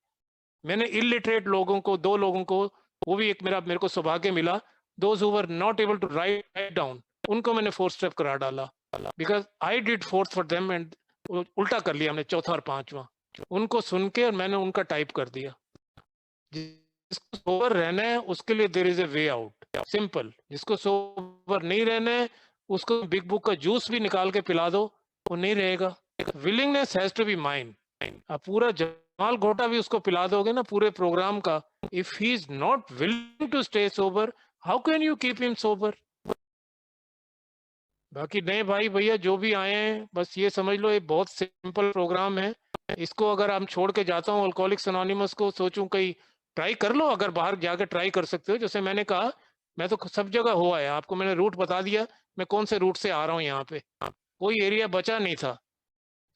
मैंने इलिटरेट लोगों को, 2 लोगों को, वो भी एक मेरे को सौभाग्य मिला, those who were not able to write down, उनको मैंने 4 स्टेप करा डाला, because I did 4th for them, and उल्टा कर लिया हमने, 4था और 5वां. उनको सुन के और मैंने उनका टाइप कर दिया. जिसको सोबर रहना है उसके लिए there is a way out. Simple. जिसको सोबर नहीं रहना है उसको बिग बुक का जूस भी निकाल के पिला दो, वो नहीं रहेगा. Willingness has to be mine. आप पूरा जमाल घोटा भी उसको पिला दोगे ना पूरे प्रोग्राम का, if he is not willing to stay sober, how can you keep him sober? बाकी नए भाई भैया जो भी आए हैं, बस ये समझ लो ये बहुत सिंपल प्रोग्राम है. इसको अगर हम छोड़ के जाता हूँ अल्कोहलिक्स एनोनिमस को, सोचूं कहीं ट्राई कर लो, अगर बाहर जाकर ट्राई कर सकते हो. जैसे मैंने कहा, मैं तो सब जगह हुआ है, आपको मैंने रूट बता दिया, मैं कौन से रूट से आ रहा हूँ. यहाँ पे कोई एरिया बचा नहीं था,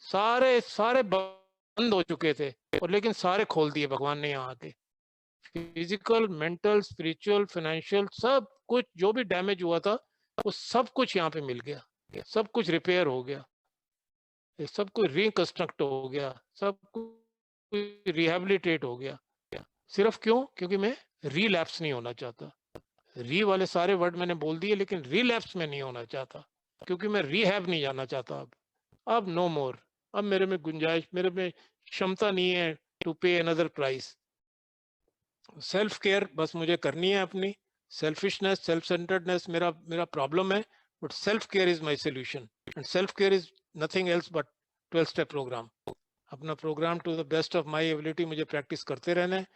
सारे बंद हो चुके थे, और लेकिन सारे खोल दिए भगवान ने यहाँ आके. फिजिकल, मेंटल, स्पिरिचुअल, फाइनेंशियल, सब कुछ जो भी डैमेज हुआ था वो सब कुछ यहाँ पे मिल गया. सब कुछ रिपेयर हो गया, सब कुछ रिकंस्ट्रक्ट हो गया, सब कुछ रिहेबिलिटेट हो गया. सिर्फ क्यों? क्योंकि मैं रिलैप्स नहीं होना चाहता. री वाले सारे वर्ड मैंने बोल दिए, लेकिन रिलैप्स में नहीं होना चाहता, क्योंकि मैं रिहैब नहीं जाना चाहता. अब नो मोर. अब मेरे में गुंजाइश, मेरे में क्षमता नहीं है टू पे अनदर प्राइस. सेल्फ केयर बस मुझे करनी है अपनी. सेल्फिशनेस, सेल्फ सेंटर्डनेस मेरा प्रॉब्लम है, but self care is my solution. And self care is nothing else but 12 step programme. अपना programme to the best of my ability मुझे प्रैक्टिस करते रहना है.